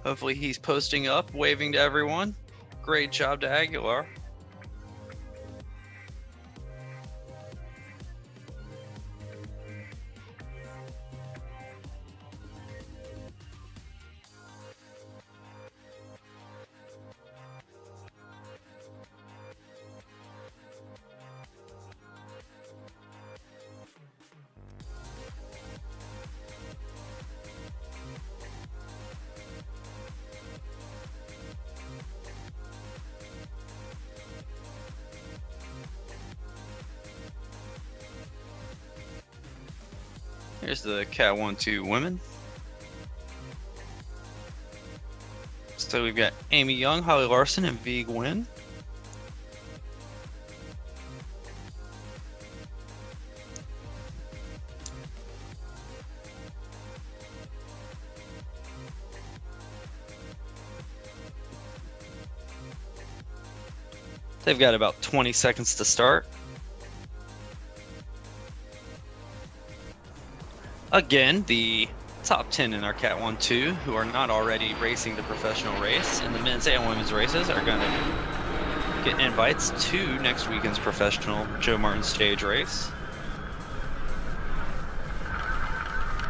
Hopefully he's posting up, waving to everyone. Great job to Aguilar. Here's the Cat 1-2 women. So we've got Amy Young, Holly Larson, and Vig Nguyen. They've got about 20 seconds to start. Again, the top 10 in our Cat 1-2 who are not already racing the professional race in the men's and women's races are going to get invites to next weekend's professional Joe Martin stage race.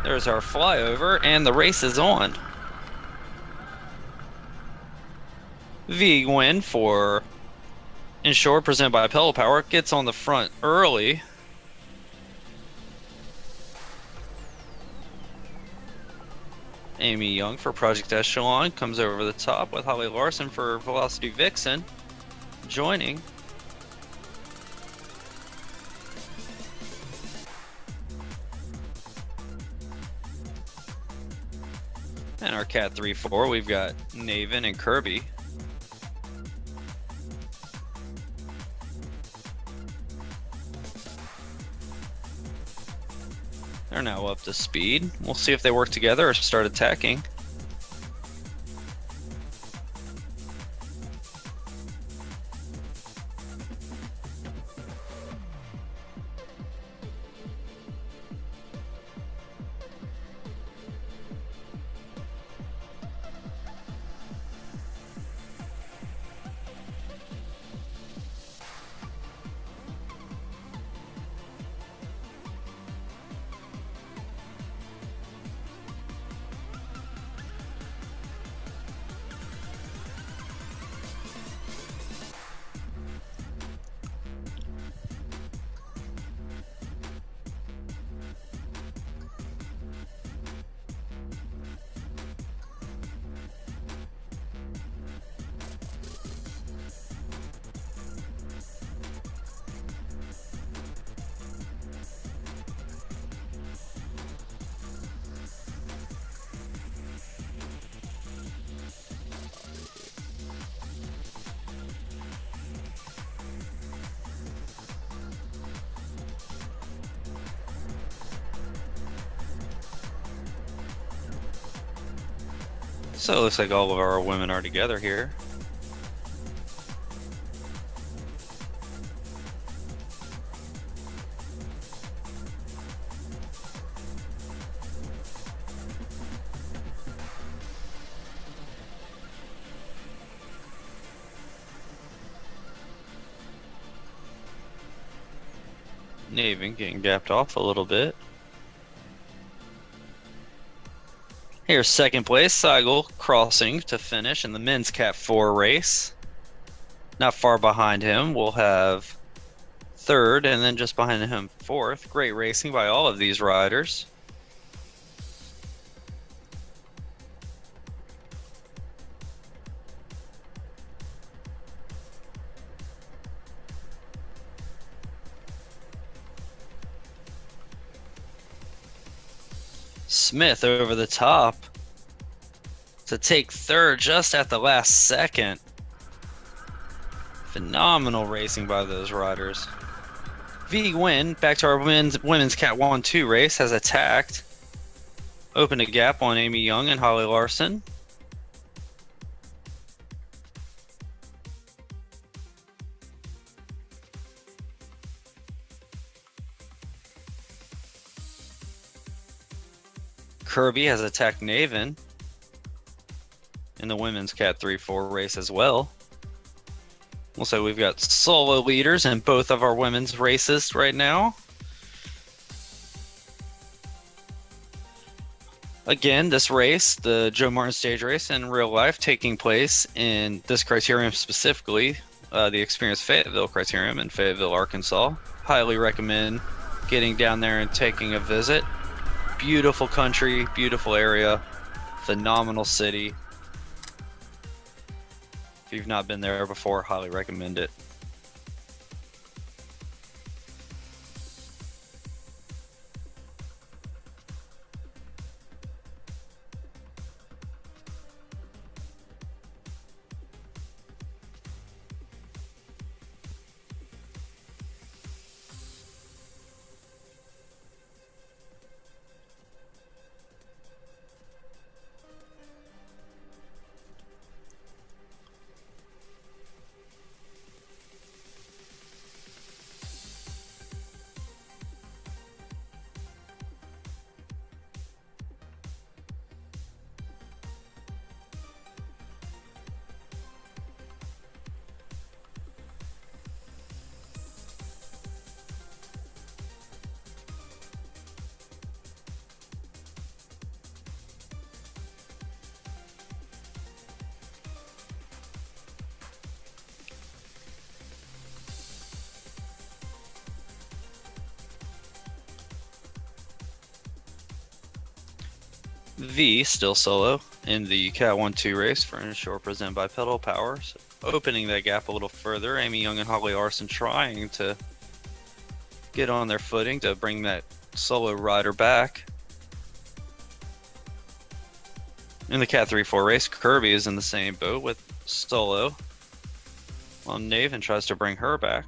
There's our flyover, and the race is on. V win for Inshore, presented by Pedal Power, gets on the front early. Amy Young for Project Echelon comes over the top with Holly Larson for Velocity Vixen joining. And our Cat 3-4, we've got Naven and Kirby. They're now up to speed. We'll see if they work together or start attacking. So it looks like all of our women are together here. Naven getting gapped off a little bit. Here's second place, Seigel crossing to finish in the men's Cat 4 race. Not far behind him, we'll have third, and then just behind him fourth. Great racing by all of these riders. Smith over the top to take third just at the last second. Phenomenal racing by those riders. V Win, back to our women's Cat 1-2 race, has attacked. Opened a gap on Amy Young and Holly Larson. Kirby has attacked Naven in the women's Cat 3-4 race as well. Also, we've got solo leaders in both of our women's races right now. Again, this race, the Joe Martin stage race in real life, taking place in this criterium specifically, the Experience Fayetteville criterium in Fayetteville, Arkansas. Highly recommend getting down there and taking a visit. Beautiful country, beautiful area, phenomenal city. If you've not been there before, highly recommend it. V still solo in the Cat 1-2 race for Inshore presented by Pedal Power. So opening that gap a little further. Amy Young and Holly Arson trying to get on their footing to bring that solo rider back. In the Cat 3-4 race, Kirby is in the same boat with solo, while Naven tries to bring her back.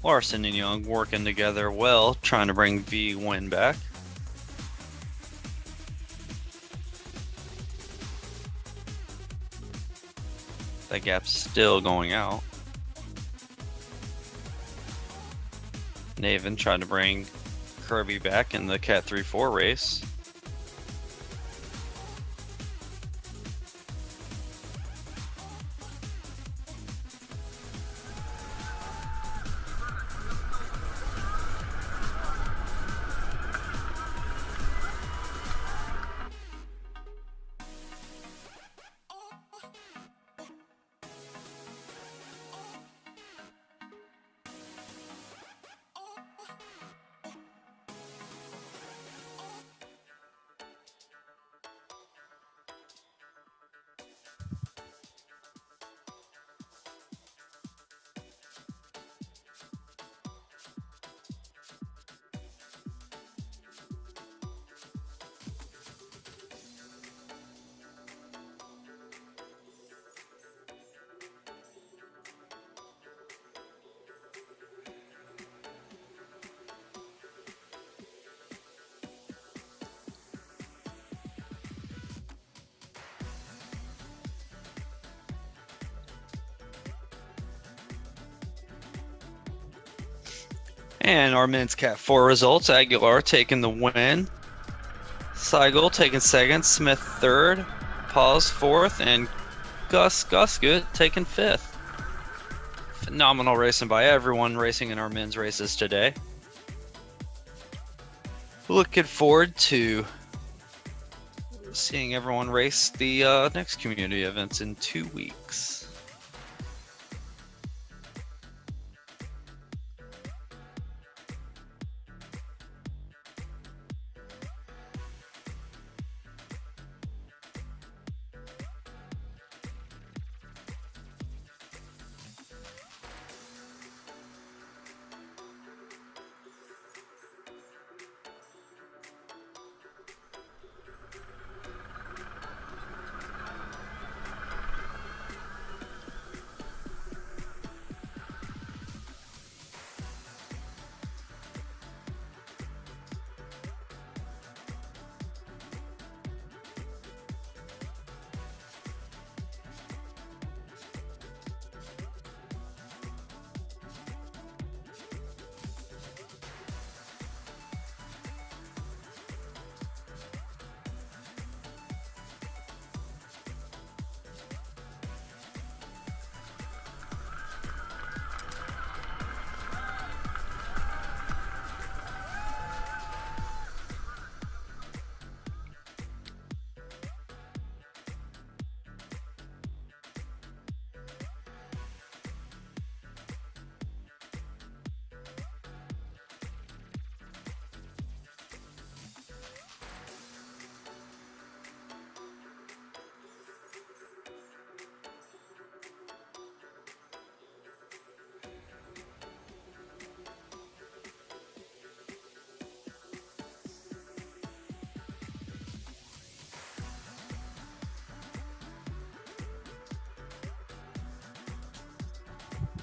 Larson and Young working together well, trying to bring V win back. That gap's still going out. Naven trying to bring Kirby back in the Cat 3-4 race. And our men's Cat 4 results, Aguilar taking the win, Seigel taking second, Smith third, Paz fourth, and Gus Good taking fifth. Phenomenal racing by everyone racing in our men's races today. Looking forward to seeing everyone race the next community events in 2 weeks.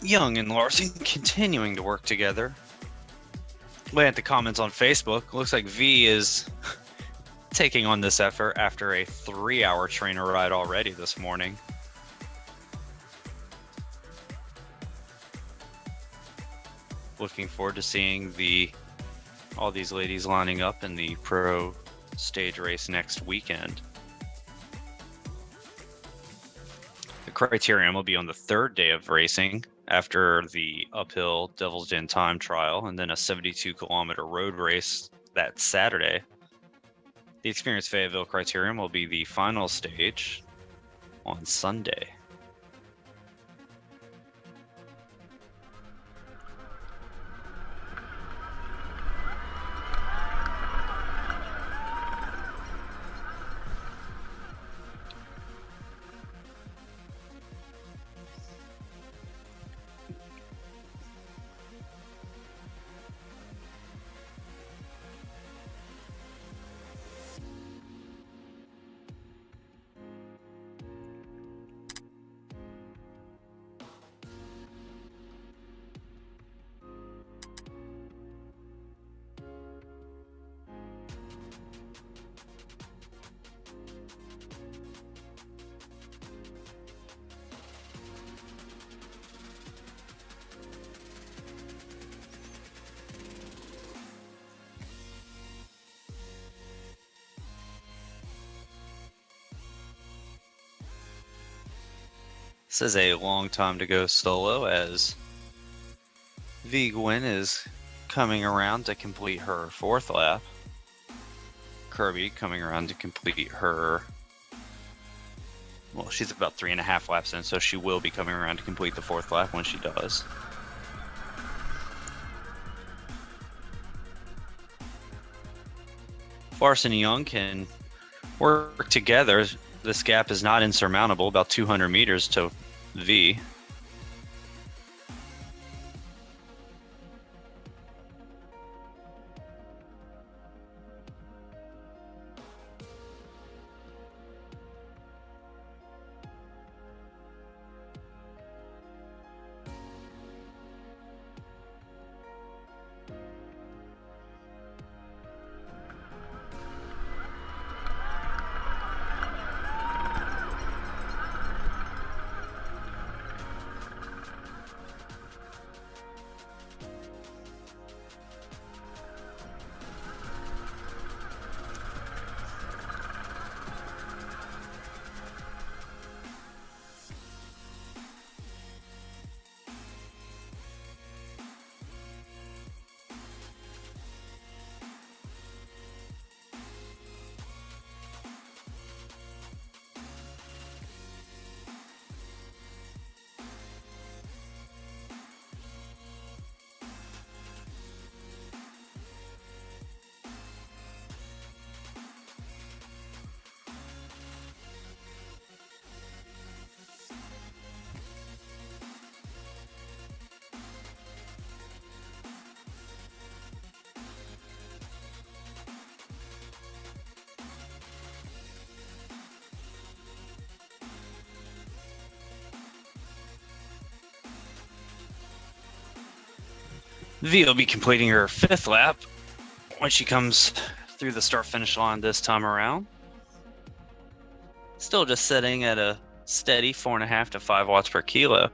Young and Larson continuing to work together. Looking at the comments on Facebook, looks like V is taking on this effort after a 3-hour trainer ride already this morning. Looking forward to seeing all these ladies lining up in the pro stage race next weekend. The criterium will be on the 3rd day of racing after the uphill Devil's Den time trial, and then a 72-kilometer road race that Saturday. The Experience Fayetteville criterium will be the final stage on Sunday. This is a long time to go solo as V Gwyn is coming around to complete her 4th lap. Kirby coming around to complete her, well, she's about 3.5 laps in, so she will be coming around to complete the 4th lap when she does. Larson and Young can work together. This gap is not insurmountable, about 200 meters to V. V will be completing her 5th lap when she comes through the start-finish line this time around. Still just sitting at a steady 4.5 to 5 watts per kilo.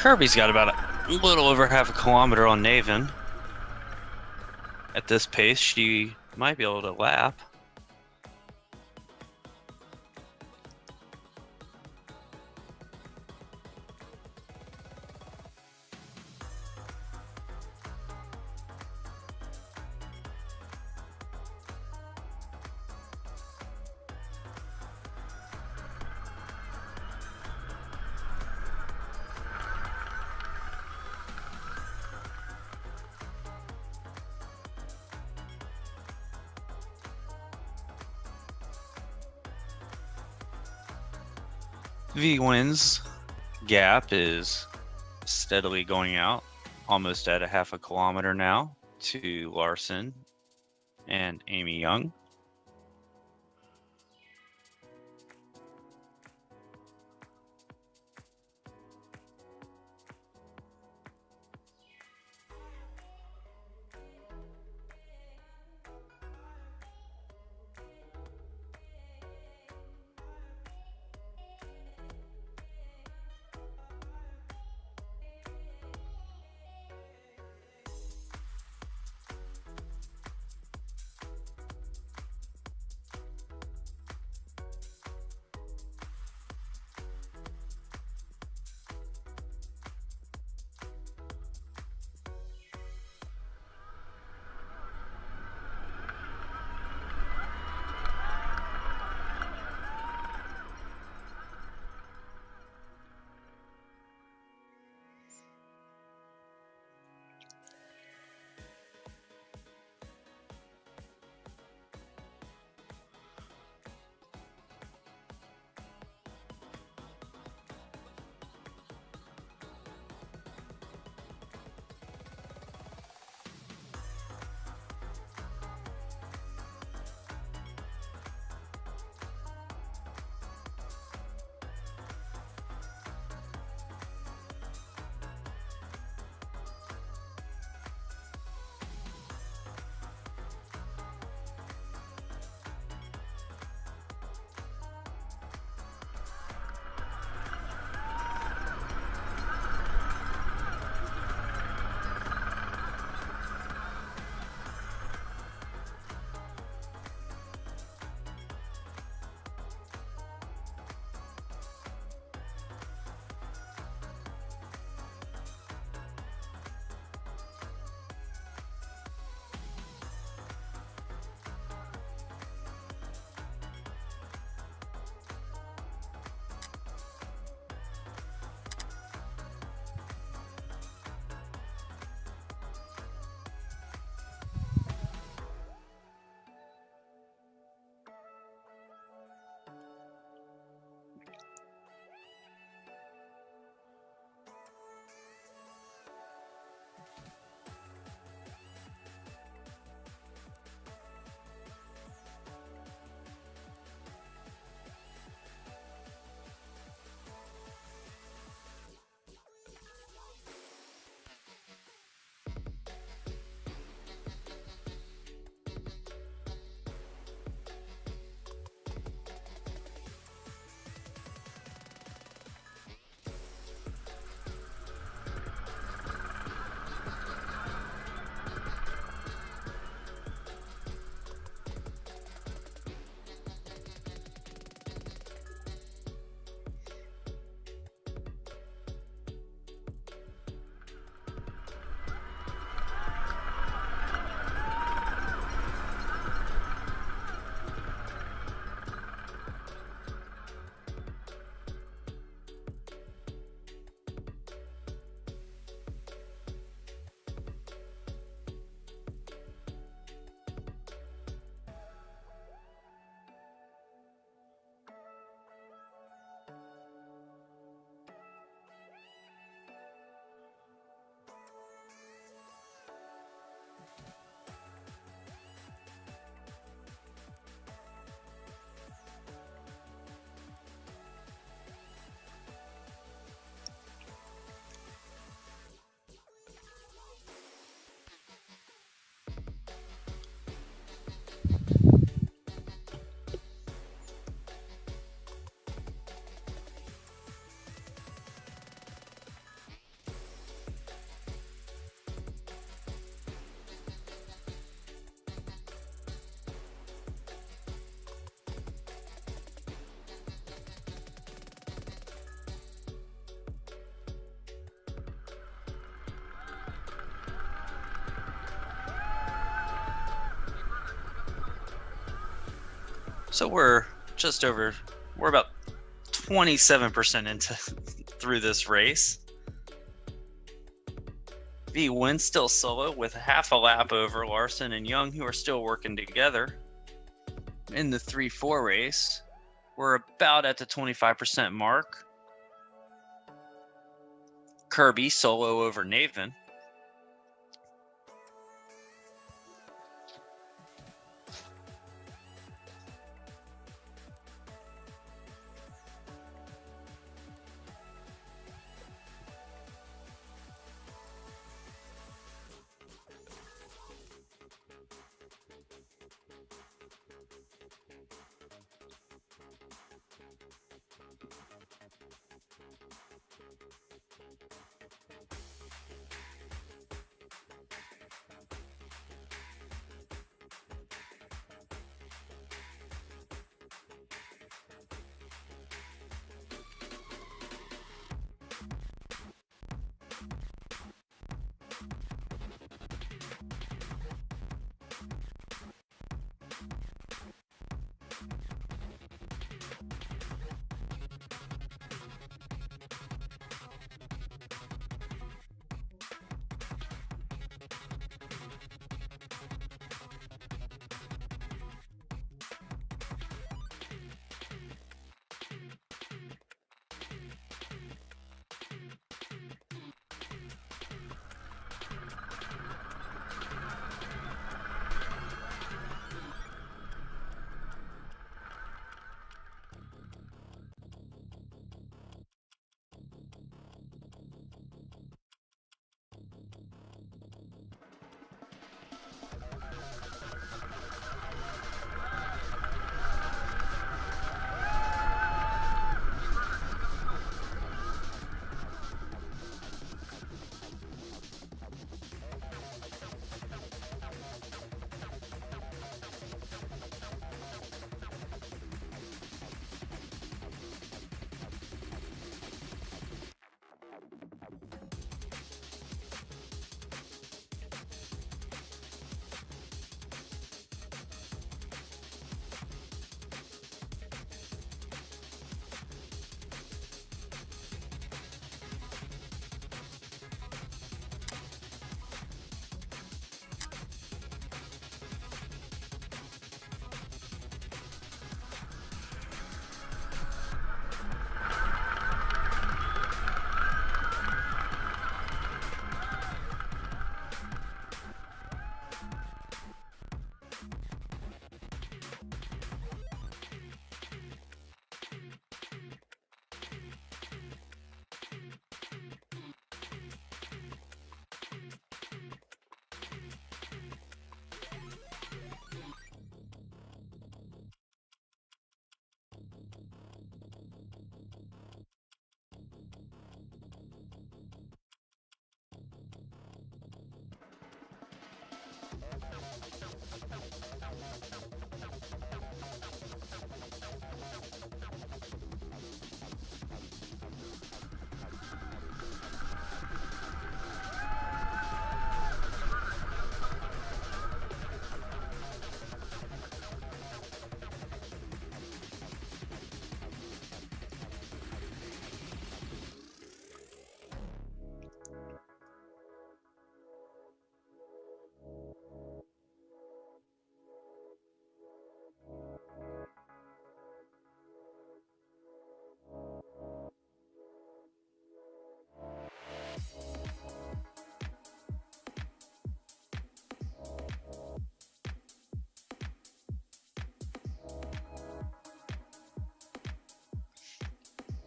Kirby's got about a little over half a kilometer on Naven. At this pace, she might be able to lap. V wins gap is steadily going out, almost at a half a kilometer now to Larson and Amy Young. So we're about 27% into through this race. V wins still solo with half a lap over Larson and Young, who are still working together. In the 3-4 race, we're about at the 25% mark. Kirby solo over Nathan.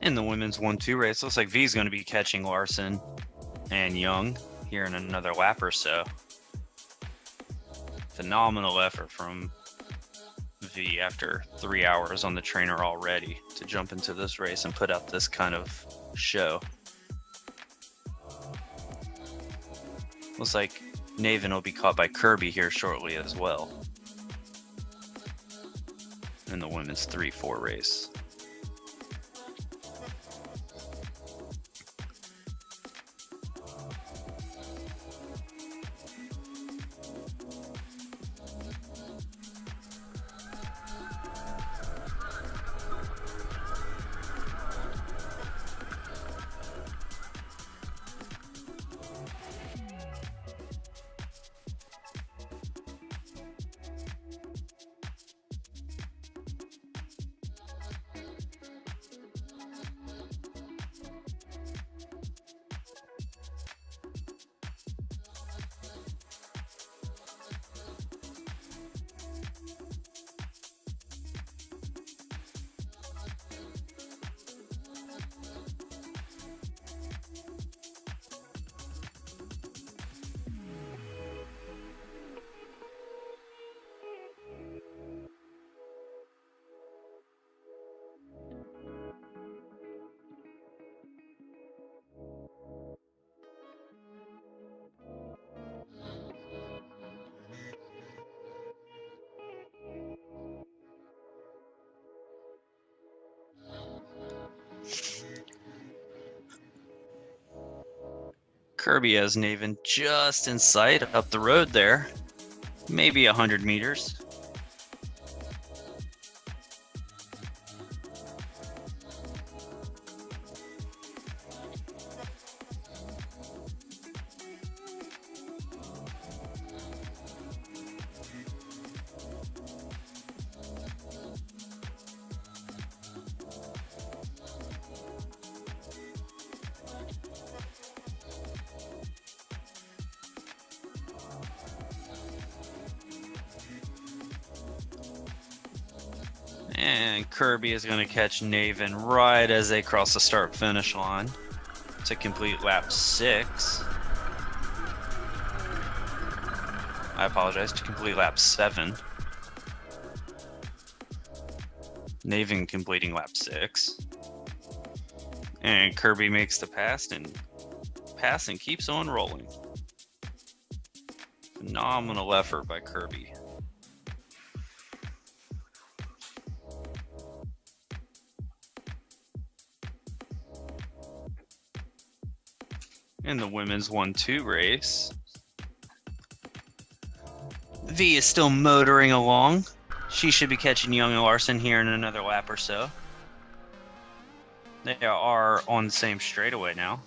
In the women's 1-2 race, looks like V's going to be catching Larson and Young here in another lap or so. Phenomenal effort from V after 3 hours on the trainer already to jump into this race and put out this kind of show. Looks like Naven will be caught by Kirby here shortly as well in the women's 3-4 race. Kirby has Naven just in sight up the road there. Maybe 100 meters. And Kirby is going to catch Naven right as they cross the start-finish line to complete lap 6. I apologize, to complete lap 7. Naven completing lap 6. And Kirby makes the pass and keeps on rolling. Phenomenal effort by Kirby. In the women's 1-2 race, V is still motoring along. She should be catching Young and Larson here in another lap or so. They are on the same straightaway now.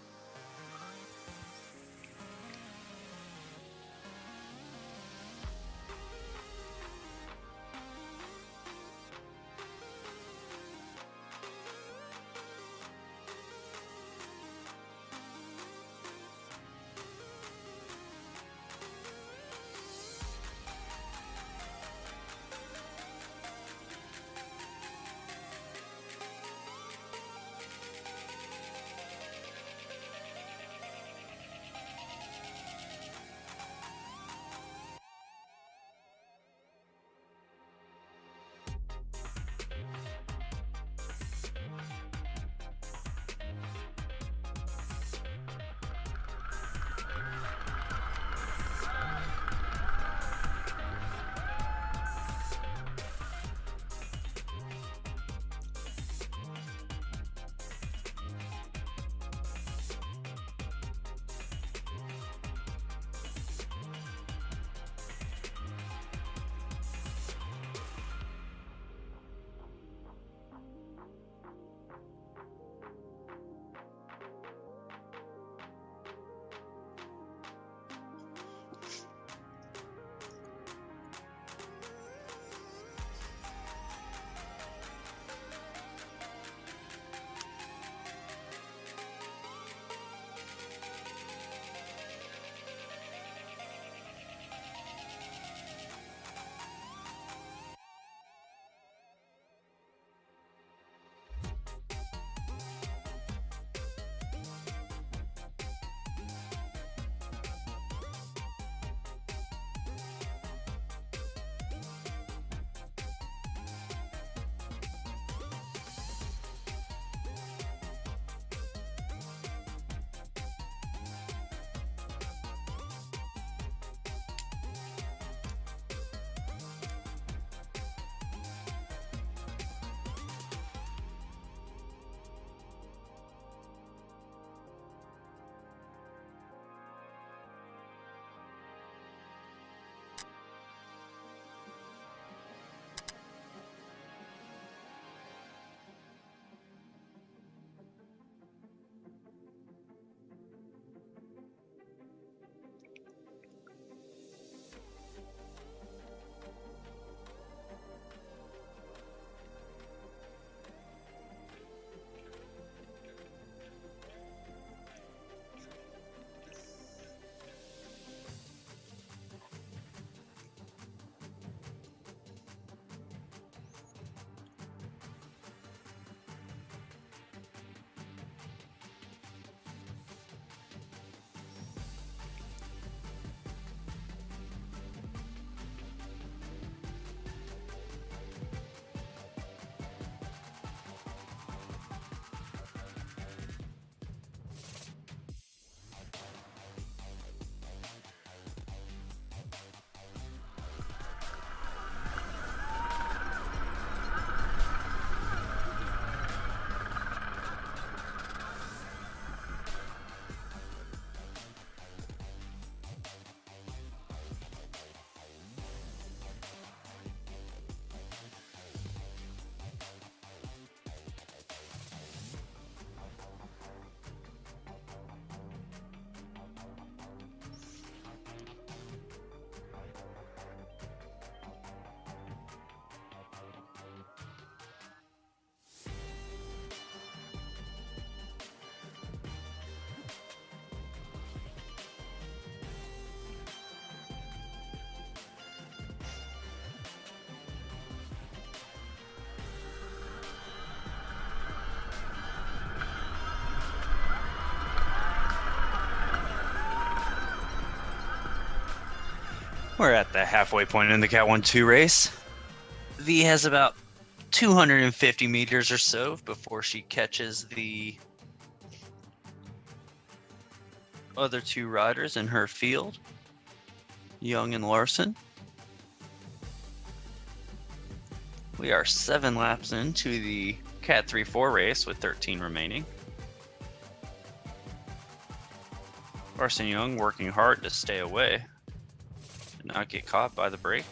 We're at the halfway point in the Cat 1-2 race. V has about 250 meters or so before she catches the other two riders in her field, Young and Larson. We are 7 laps into the Cat 3-4 race with 13 remaining. Larson Young working hard to stay away and not get caught by the brake.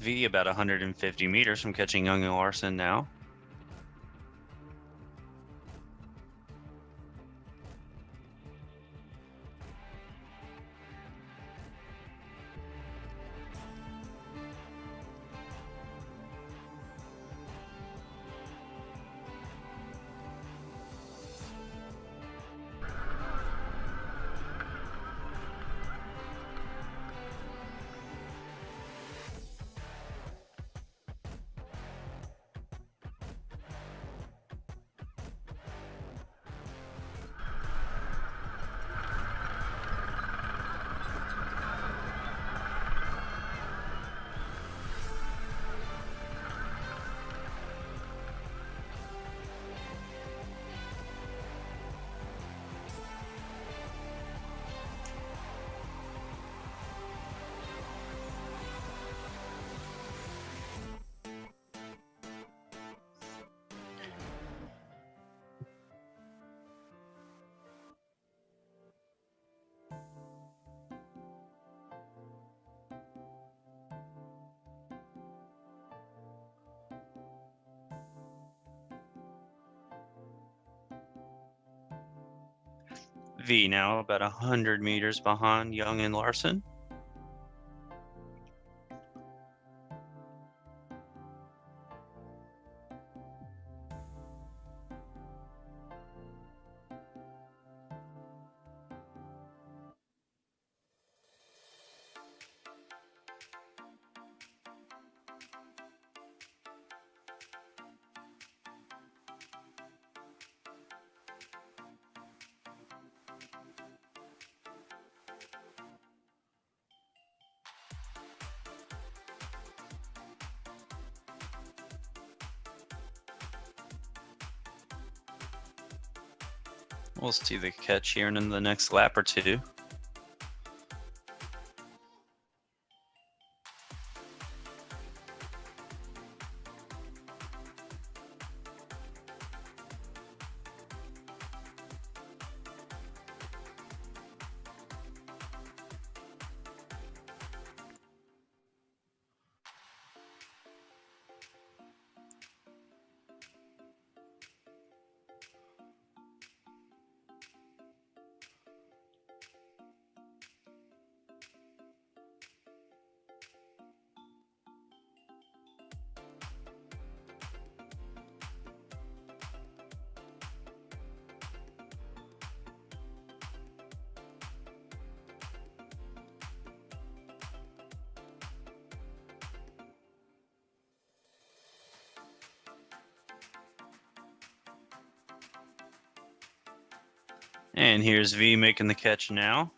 V about 150 meters from catching Young and Larson now. V now about 100 meters behind Young and Larson. We'll see the catch here in the next lap or two. And here's V making the catch now.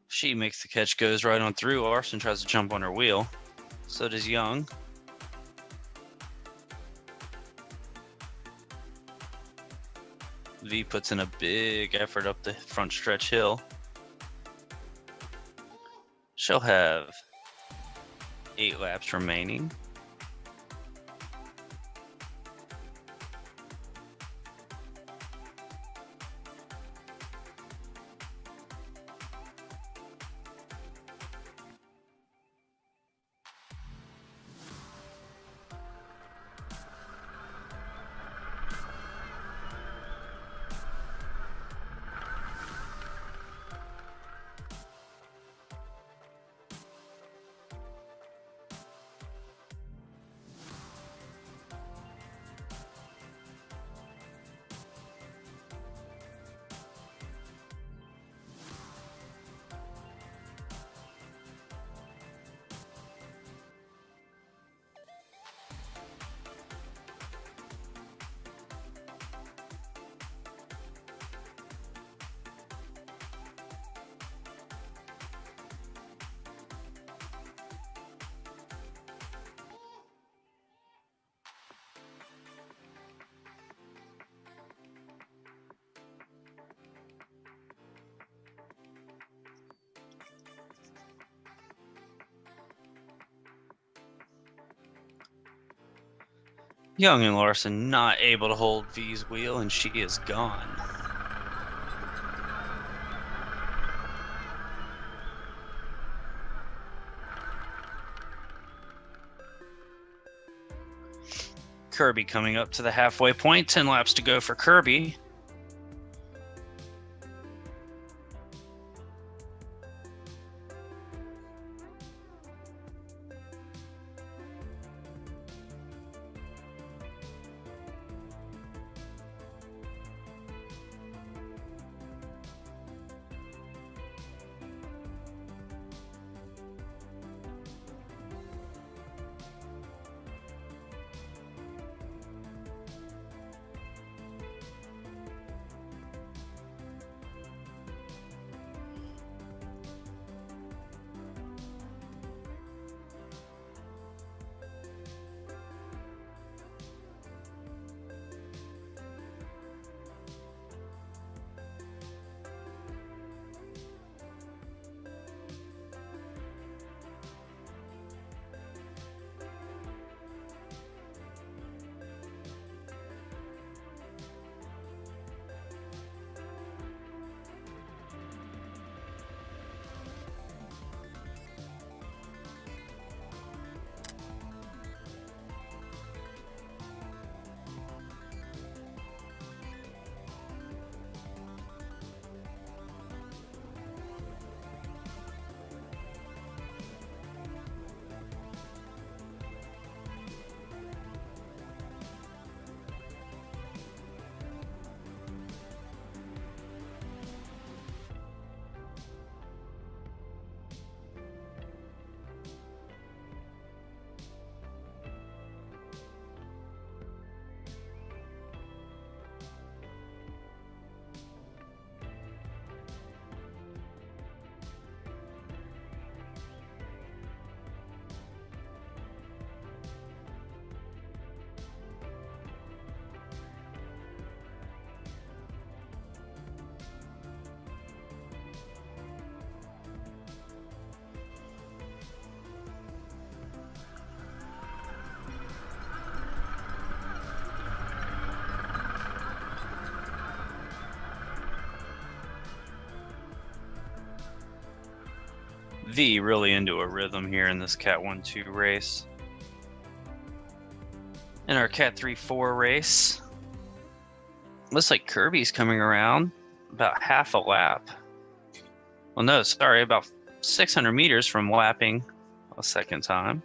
She makes the catch, goes right on through. Larson tries to jump on her wheel. So does Young. V puts in a big effort up the front stretch hill. She'll have 8 laps remaining. Young and Larson not able to hold V's wheel, and she is gone. Kirby coming up to the halfway point. 10 laps to go for Kirby. V really into a rhythm here in this Cat 1-2 race. In our Cat 3-4 race, looks like Kirby's coming around about half a lap. Well, no, sorry, about 600 meters from lapping a second time.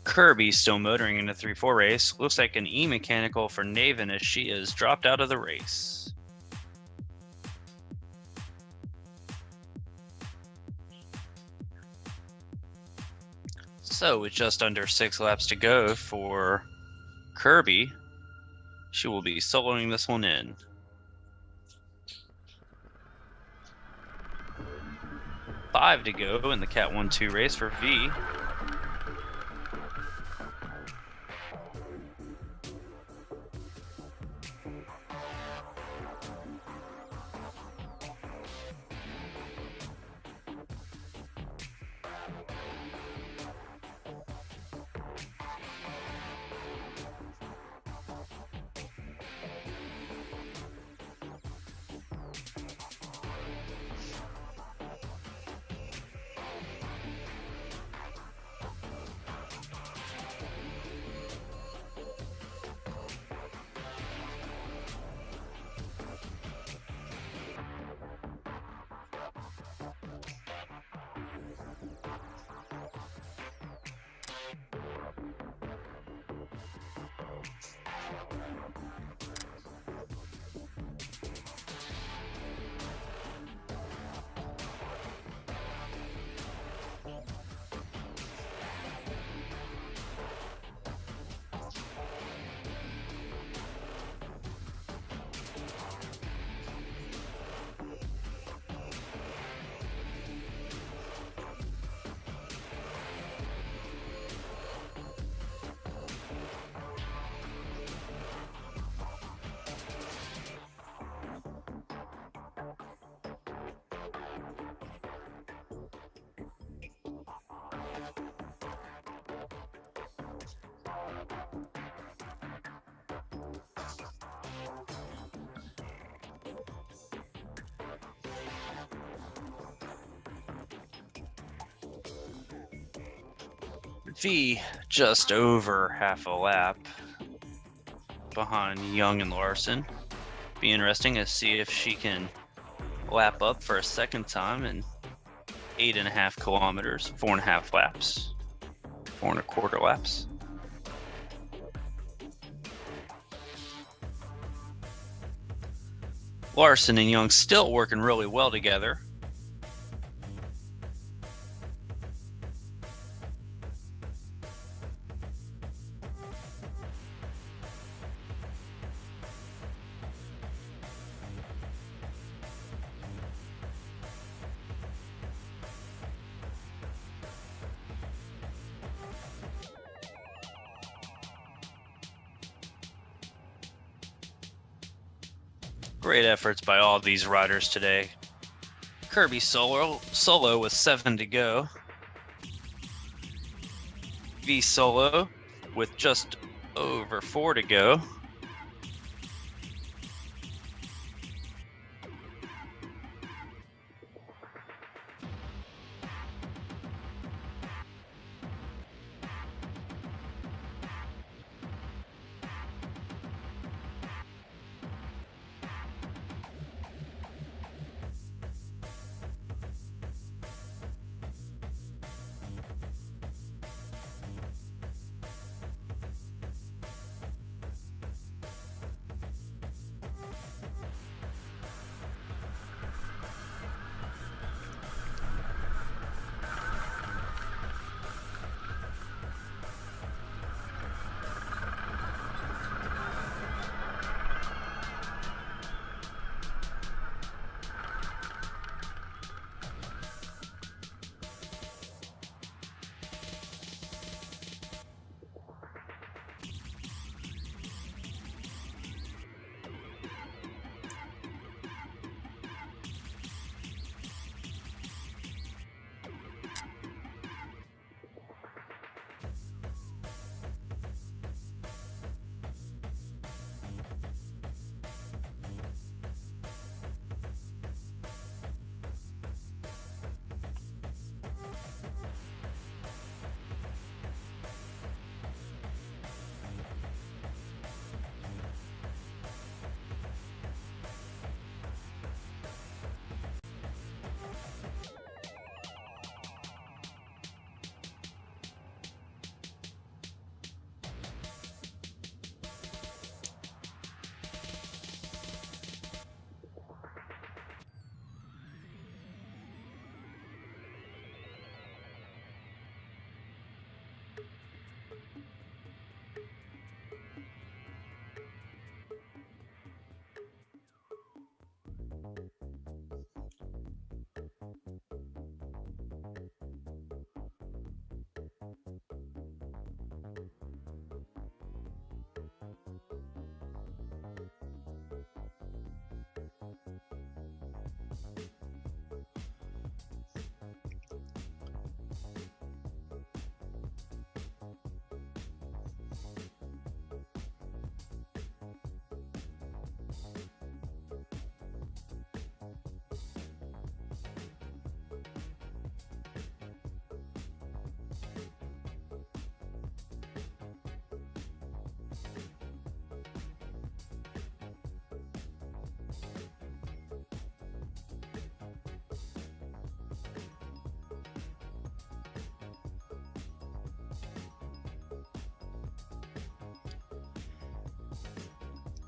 Kirby still motoring in the 3-4 race. Looks like an E-mechanical for Naven as she is dropped out of the race. So with just under 6 laps to go for Kirby, she will be soloing this one in. Five to go in the Cat 1-2 race for V. V just over half a lap behind Young and Larson. Be interesting to see if she can lap up for a second time in 8.5 kilometers, 4.5 laps, 4.25 laps. Larson and Young still working really well together. Great efforts by all these riders today. Kirby solo with 7 to go. V solo with just over 4 to go.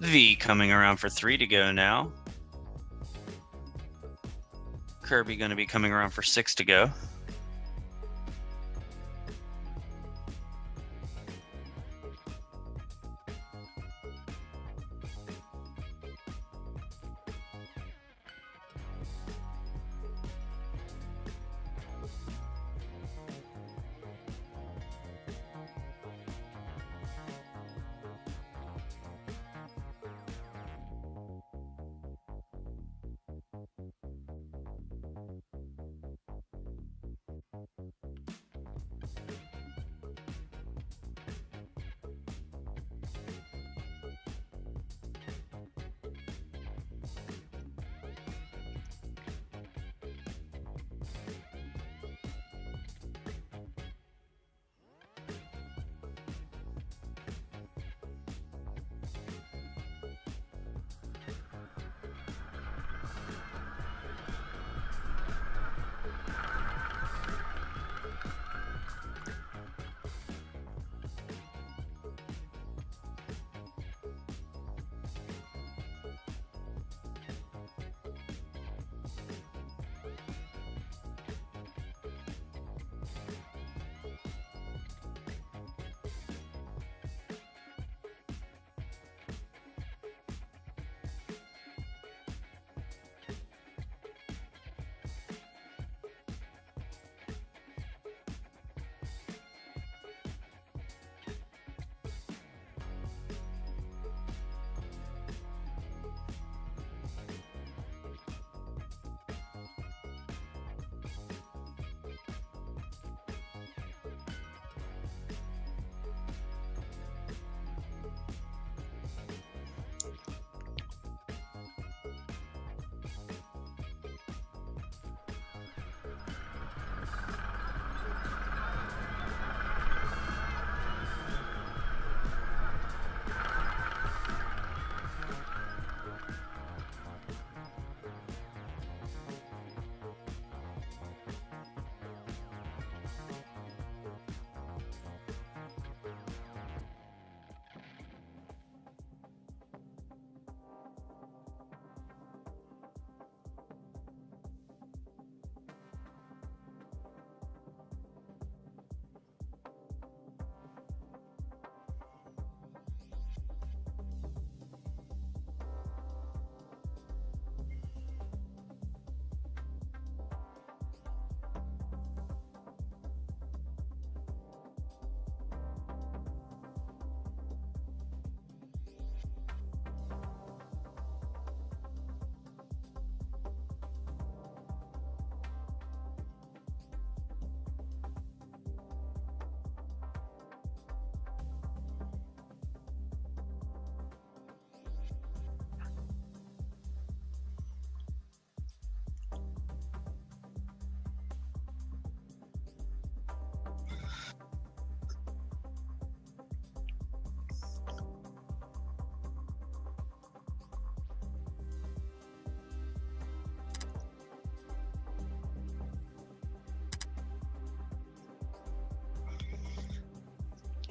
V coming around for 3 to go now. Kirby going to be coming around for 6 to go.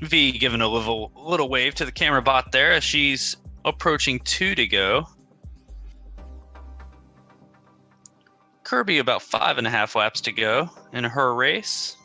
V giving a little wave to the camera bot there as she's approaching 2 to go. Kirby about 5.5 laps to go in her race.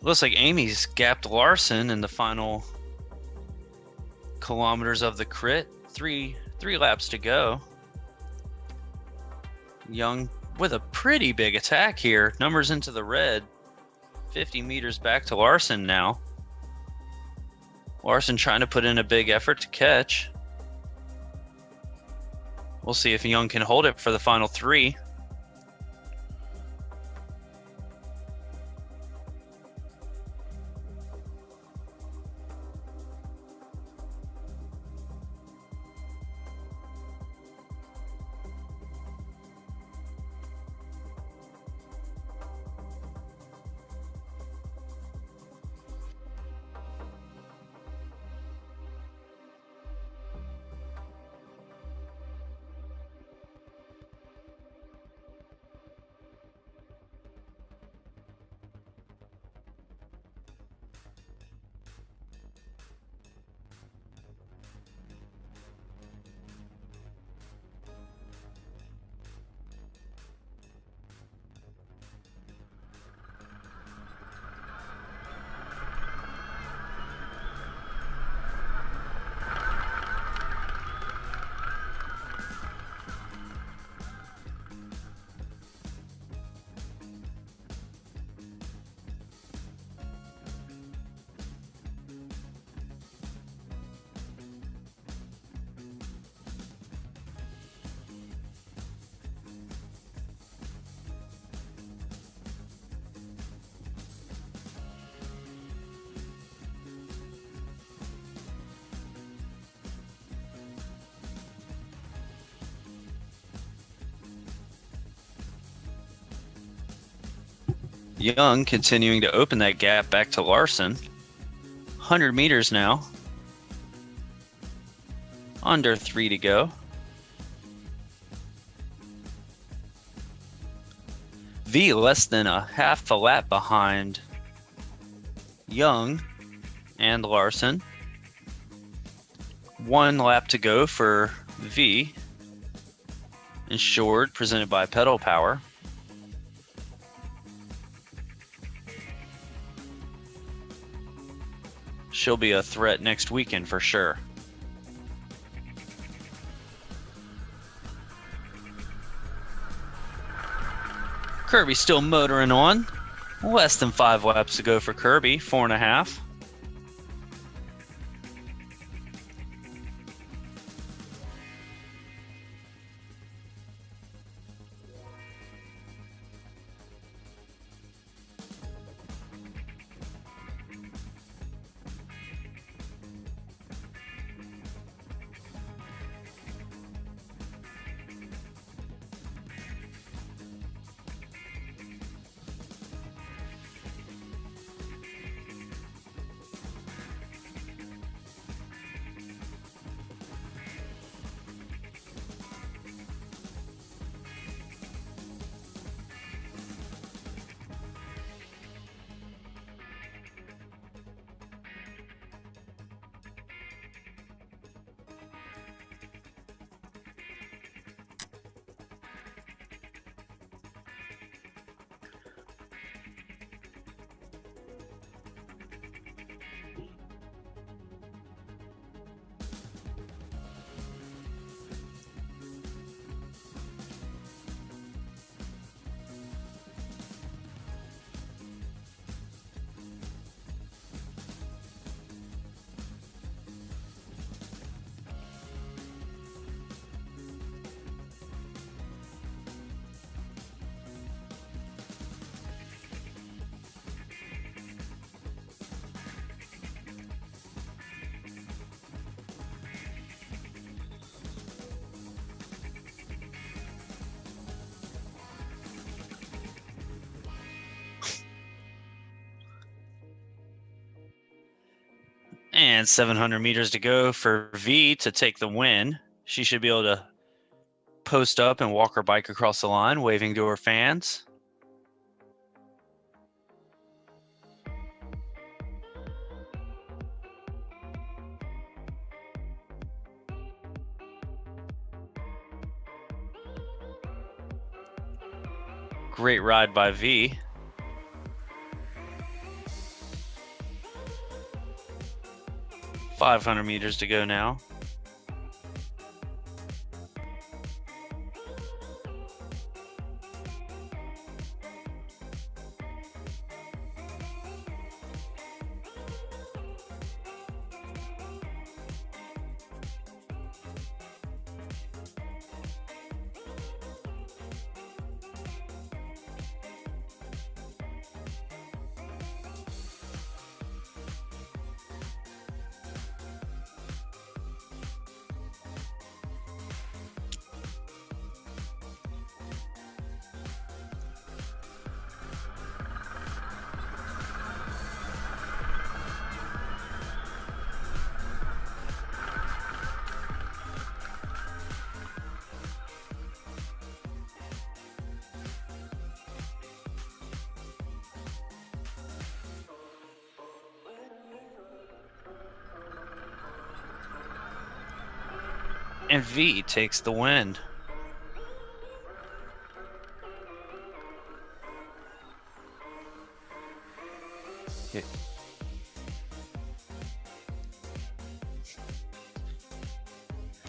Looks like Amy's gapped Larson in the final kilometers of the crit. Three laps to go. Young with a pretty big attack here. Numbers into the red. 50 meters back to Larson now. Larson trying to put in a big effort to catch. We'll see if Young can hold it for the final 3. Young continuing to open that gap back to Larson. 100 meters now. Under 3 to go. V less than a half a lap behind Young and Larson. 1 lap to go for V. Insured, presented by Pedal Power. She'll be a threat next weekend for sure. Kirby still motoring on. Less than 5 laps to go for Kirby, 4.5. And 700 meters to go for V to take the win. She should be able to post up and walk her bike across the line, waving to her fans. Great ride by V. 500 meters to go now. And V takes the win. Yeah.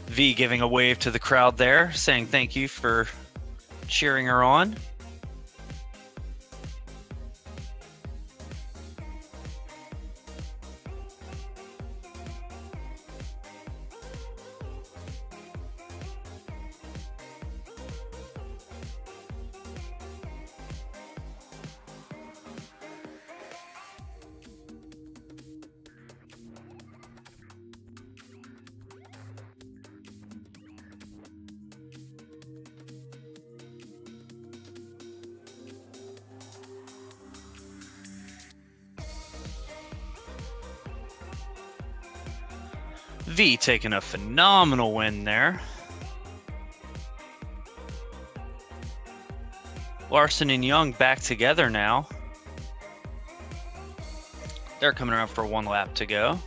V giving a wave to the crowd there, saying thank you for cheering her on. V taking a phenomenal win there. Larson and Young back together now. They're coming around for one lap to go.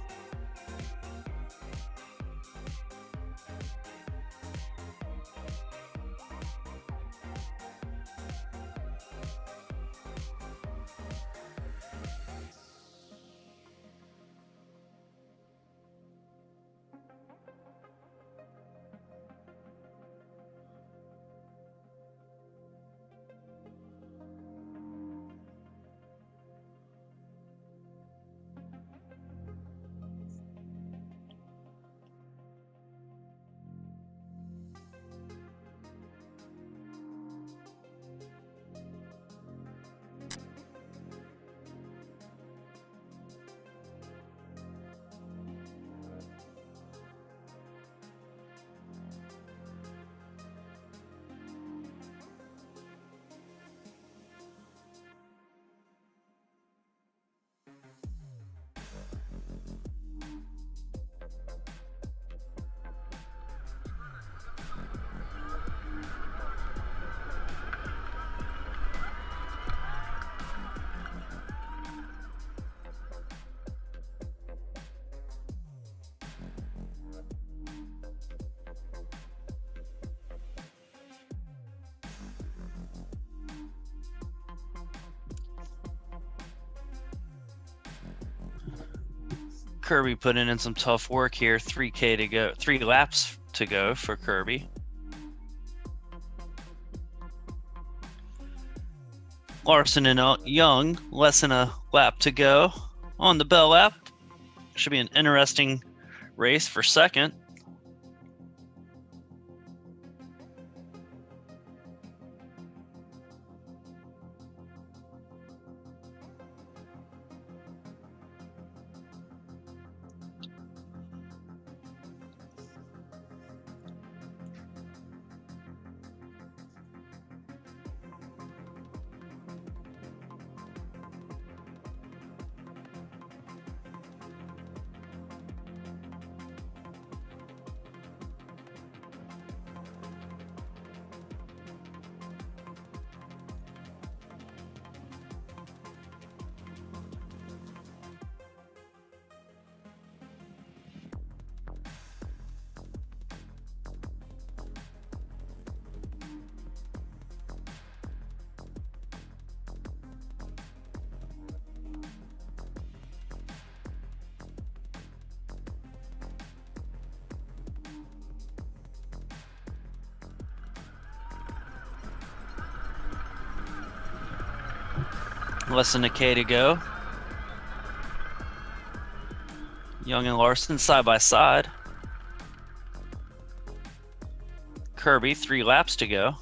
Kirby putting in some tough work here. 3K to go, 3 laps to go for Kirby. Larson and Young, less than a lap to go on the bell lap. Should be an interesting race for second. Less than a K to go. Young and Larson side by side. Kirby 3 laps to go.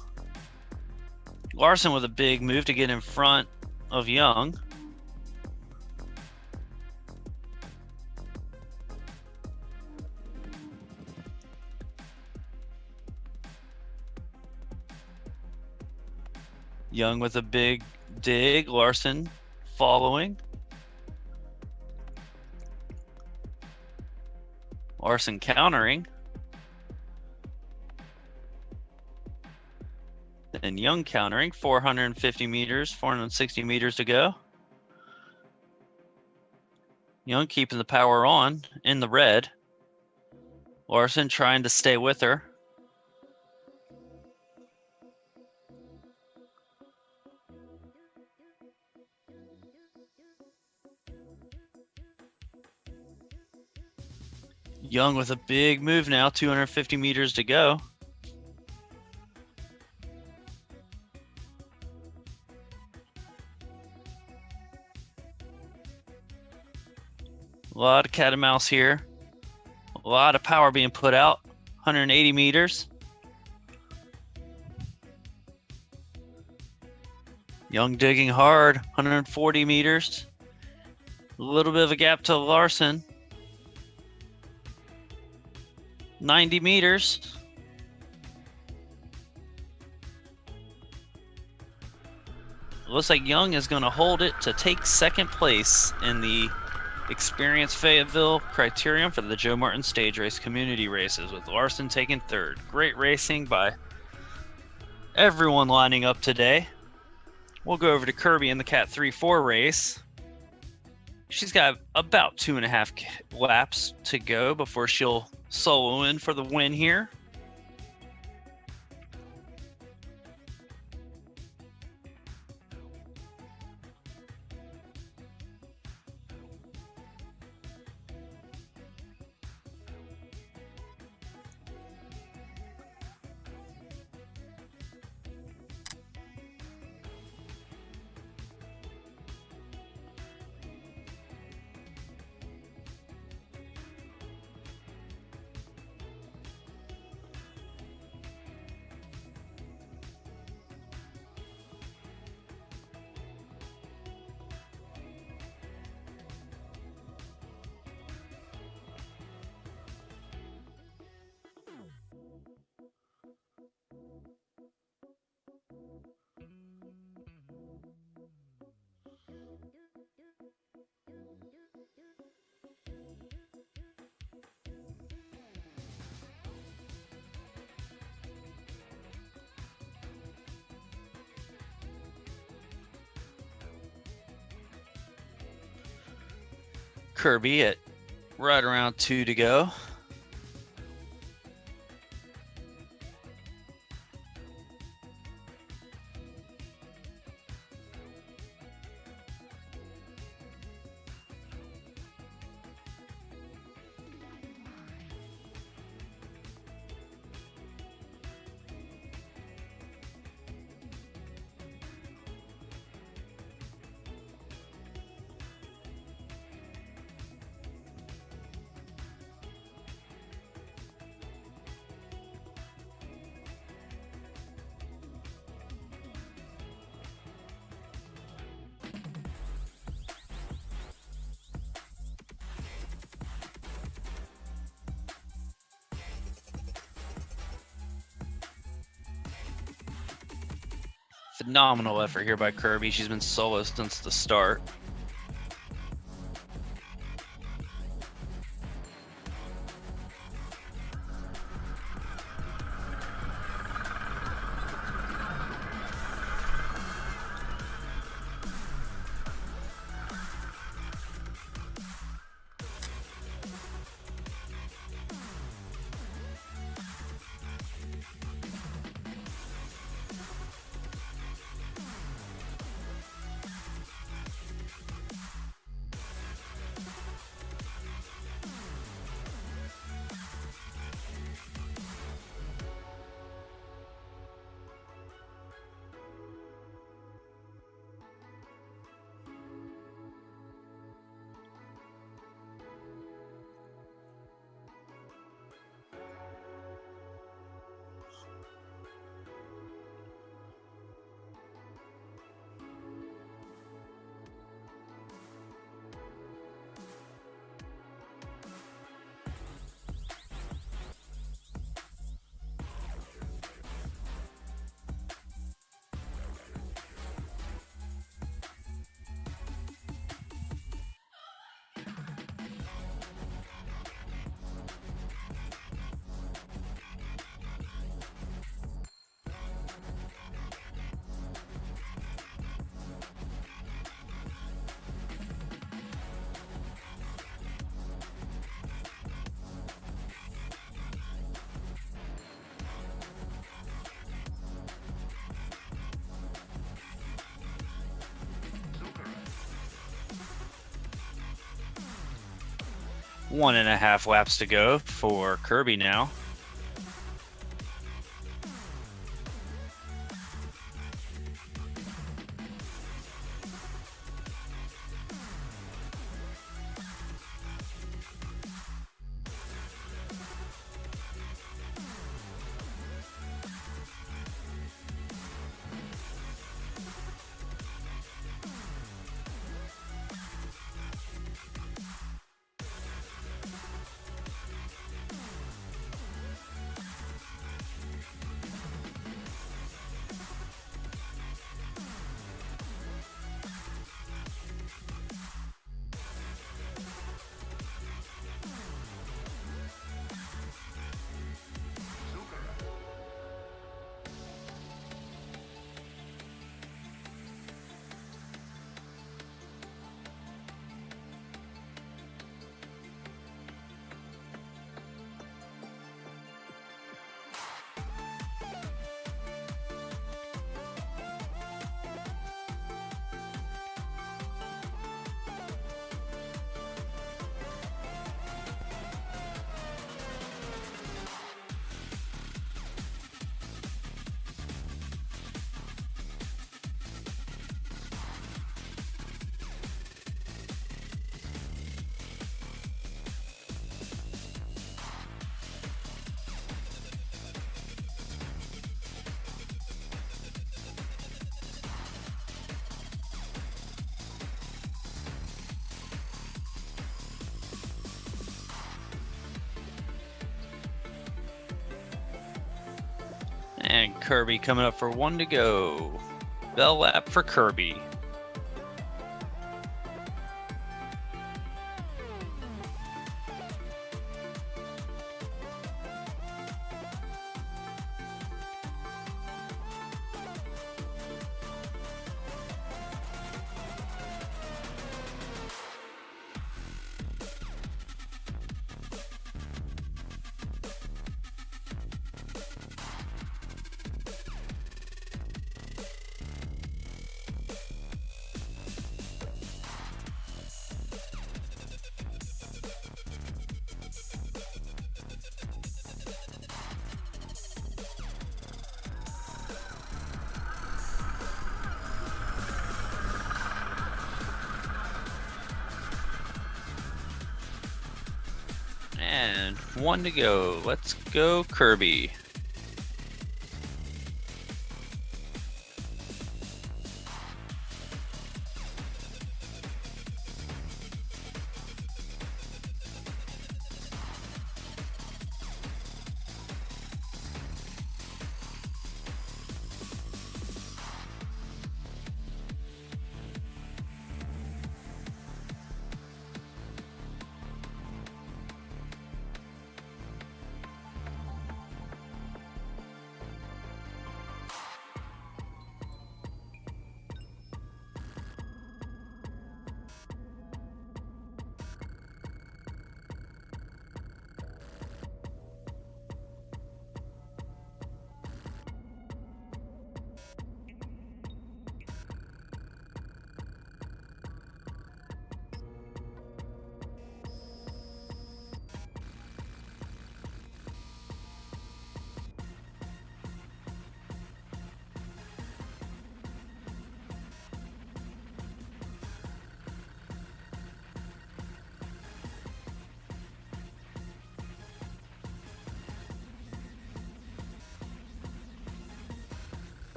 Larson with a big move to get in front of Young. Young with a big dig, Larson following. Larson countering. Then Young countering, 450 meters, 460 meters to go. Young keeping the power on in the red. Larson trying to stay with her. Young with a big move now, 250 meters to go. A lot of cat and mouse here. A lot of power being put out, 180 meters. Young digging hard, 140 meters. A little bit of a gap to Larson. 90 meters. Looks like Young is going to hold it to take second place in the Experience Fayetteville criterium for the Joe Martin Stage Race Community Races, with Larson taking third. Great racing by everyone lining up today. We'll go over to Kirby in the Cat 3-4 race. She's got about 2.5 laps to go before she'll solo in for the win here. Kirby at right around 2 to go. Phenomenal effort here by Kirby. She's been solo since the start. 1.5 laps to go for Kirby now. And Kirby coming up for 1 to go. Bell lap for Kirby. And 1 to go. Let's go, Kirby.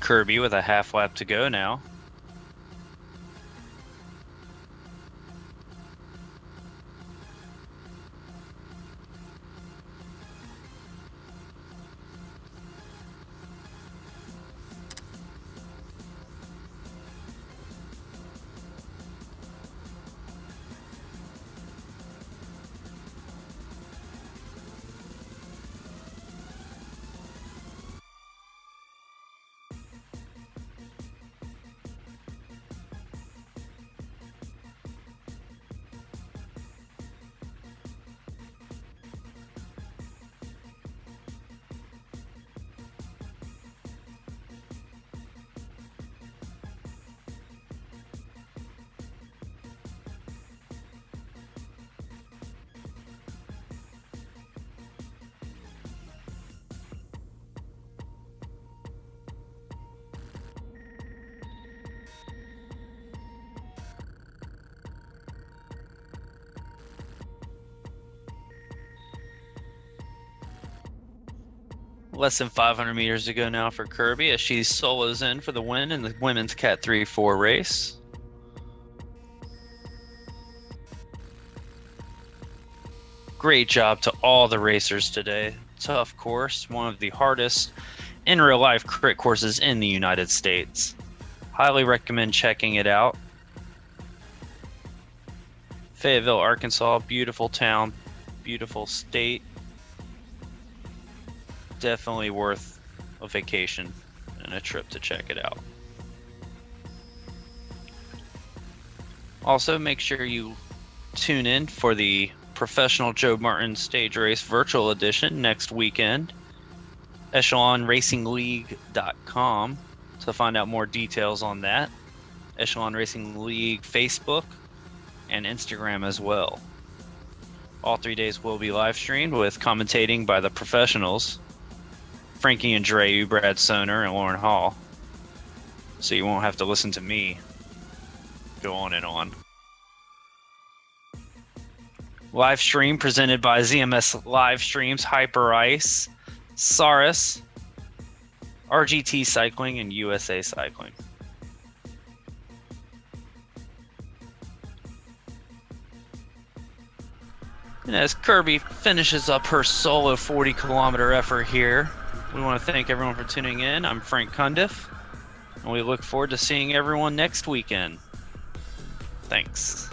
Kirby with a half lap to go now. Less than 500 meters to go now for Kirby as she solos in for the win in the women's Cat 3-4 race. Great job to all the racers today. Tough course, one of the hardest in real life crit courses in the United States. Highly recommend checking it out. Fayetteville, Arkansas, beautiful town, beautiful state. Definitely worth a vacation and a trip to check it out. Also, make sure you tune in for the Professional Joe Martin Stage Race Virtual Edition next weekend. EchelonRacingLeague.com to find out more details on that. Echelon Racing League Facebook and Instagram as well. All 3 days will be live streamed with commentating by the professionals, Frankie and Drew, Brad Soner, and Lauren Hall. So you won't have to listen to me go on and on. Live stream presented by ZMS Live Streams, Hyper Ice, Saris, RGT Cycling, and USA Cycling. And as Kirby finishes up her solo 40-kilometer effort here, we want to thank everyone for tuning in. I'm Frank Cundiff, and we look forward to seeing everyone next weekend. Thanks.